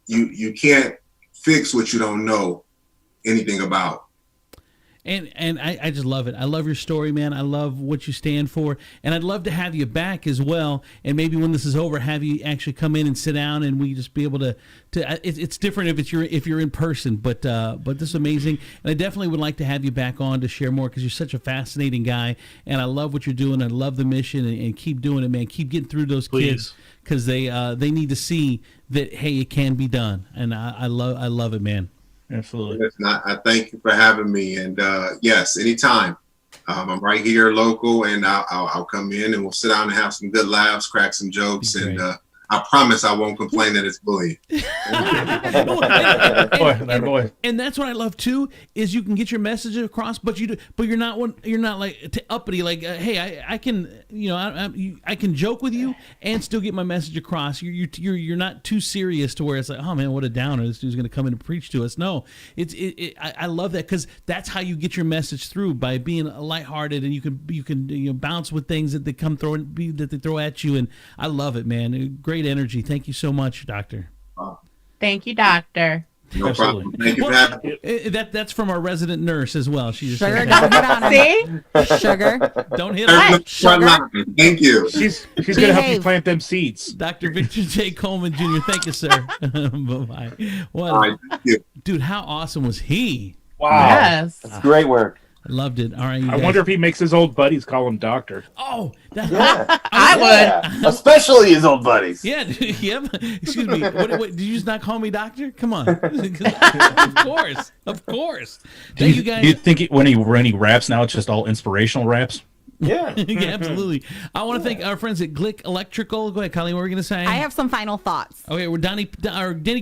You can't fix what you don't know anything about. And I just love it. I love your story, man. I love what you stand for, and I'd love to have you back as well. And maybe when this is over, have you actually come in and sit down, and we just be able to. It's different if you're in person, but this is amazing, and I definitely would like to have you back on to share more because you're such a fascinating guy, and I love what you're doing. I love the mission, and keep doing it, man. Keep getting through those kids because they need to see that hey, it can be done, and I love it, man. Absolutely. I thank you for having me, and yes, anytime. I'm right here, local, and I'll come in and we'll sit down and have some good laughs, crack some jokes, and I promise I won't complain that it's bullying. And that's what I love too is you can get your message across, but you're not like uppity. Like, hey, I can I can joke with you and still get my message across. You're not too serious to where it's like, oh man, what a downer. This dude's going to come in and preach to us. No, I love that because that's how you get your message through by being lighthearted, and you can bounce with things that they throw at you, and I love it, man. Great energy. Thank you so much, Doctor. Thank you, Doctor. No problem. Thank you, that's from our resident nurse as well. She just Sugar, don't hit on her. See? Sugar. Don't hit on her. Sugar. Thank you. She's gonna help you plant them seeds. Dr. Victor J. Coleman Jr. Thank you, sir. Bye-bye. All right, thank you. Dude, how awesome was he? Wow. Yes. That's great work. I loved it. All right. I wonder if he makes his old buddies call him Doctor. Oh, I would. Especially his old buddies. Yeah. Yep. Excuse me. What, did you just not call me Doctor? Come on. Of course. Do you think when he raps now, it's just all inspirational raps? Yeah. Yeah, absolutely. I want to thank our friends at Glick Electrical. Go ahead, Colleen. What were we going to say? I have some final thoughts. Okay, Danny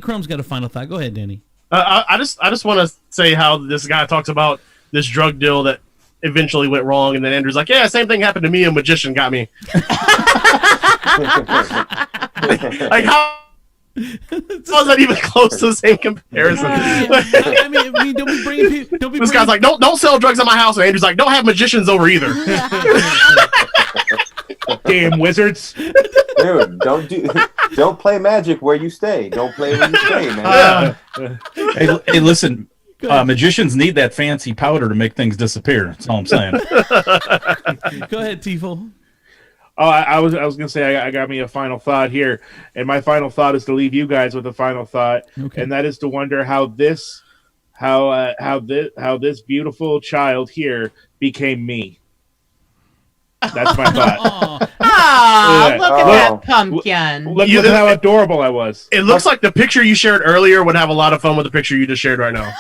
Crumb's got a final thought. Go ahead, Danny. I just want to say how this guy talks about this drug deal that eventually went wrong, and then Andrew's like, yeah, same thing happened to me, a magician got me. Like, how is that even close to the same comparison? I mean, don't be bringing people. This guy's like, don't sell drugs at my house, and Andrew's like, don't have magicians over either. Damn wizards. Dude, don't play magic where you stay. Don't play where you stay, man. Hey, listen. Magicians need that fancy powder to make things disappear. That's all I'm saying. Go ahead, Tifo. Oh, I was gonna say I got me a final thought here, and my final thought is to leave you guys with a final thought, and that is to wonder how this beautiful child here became me. That's my thought. Oh, look at that pumpkin. Look how adorable I was. It looks like the picture you shared earlier would have a lot of fun with the picture you just shared right now.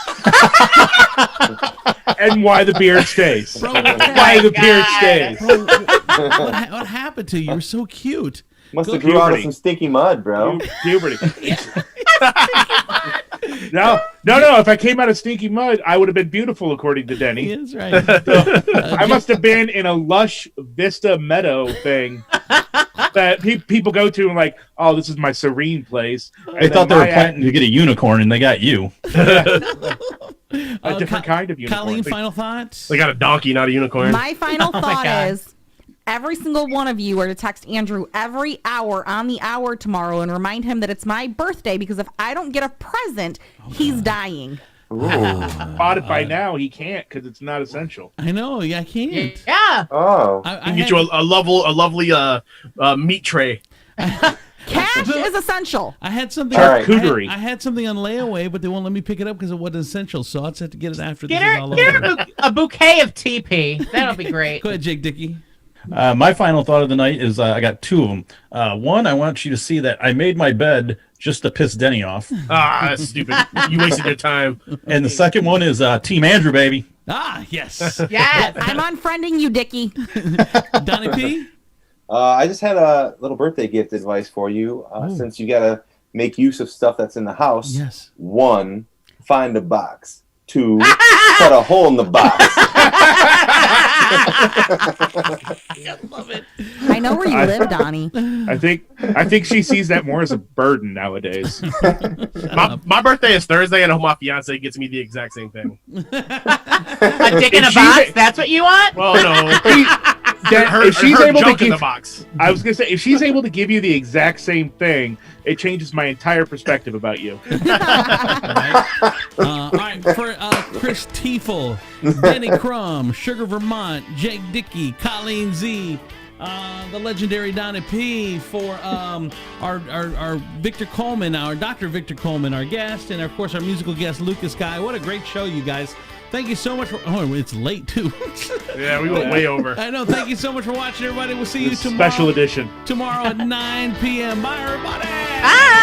And why the beard stays. Bro, why the beard stays. What happened to you? You were so cute. Must have grew out of some stinky mud, bro. Puberty. No. If I came out of stinky mud, I would have been beautiful, according to Denny. That's right. So, I must have been in a lush Vista Meadow thing that people go to and like, oh, this is my serene place. They thought they were planning to get a unicorn, and they got you. A different kind of unicorn. Colleen, final thoughts? They got a donkey, not a unicorn. My final thought is every single one of you are to text Andrew every hour on the hour tomorrow and remind him that it's my birthday, because if I don't get a present, he's dying. Bought it by now. He can't because it's not essential. I know. Yeah, I can't. Yeah. Oh. I can get you a lovely meat tray. Cash is essential. I had something. Charcuterie. I had something on layaway, but they won't let me pick it up because it wasn't essential. So I'll just have to get it after Get this is all her over. a bouquet of TP. That'll be great. Go ahead, Jake Dickey. My final thought of the night is I got two of them. One, I want you to see that I made my bed just to piss Denny off. That's stupid. You wasted your time. And the second one is Team Andrew, baby. Ah, yes. Yes. I'm unfriending you, Dickie. Donnie P? I just had a little birthday gift advice for you. Since you got to make use of stuff that's in the house. Yes. 1, find a box. 2, cut a hole in the box. I love it. I know where you live, Donnie. I think she sees that more as a burden nowadays. My birthday is Thursday, and my fiance gets me the exact same thing. A dick in a box? That's what you want? Well, no. If she's able to junk in give, the box. I was gonna say, if she's able to give you the exact same thing, it changes my entire perspective about you. All right. For Chris Tiefel, Danny Crum, Sugar Vermont, Jake Dickey, Colleen Z, the legendary Donna P, for our Victor Coleman, our Dr. Victor Coleman, our guest, and of course our musical guest Lucas Guy. What a great show, you guys. Thank you so much for. Oh, it's late too. Yeah, we went way over. I know. Thank you so much for watching, everybody. We'll see you tomorrow. Special edition. Tomorrow at 9 p.m. Bye, everybody. Bye.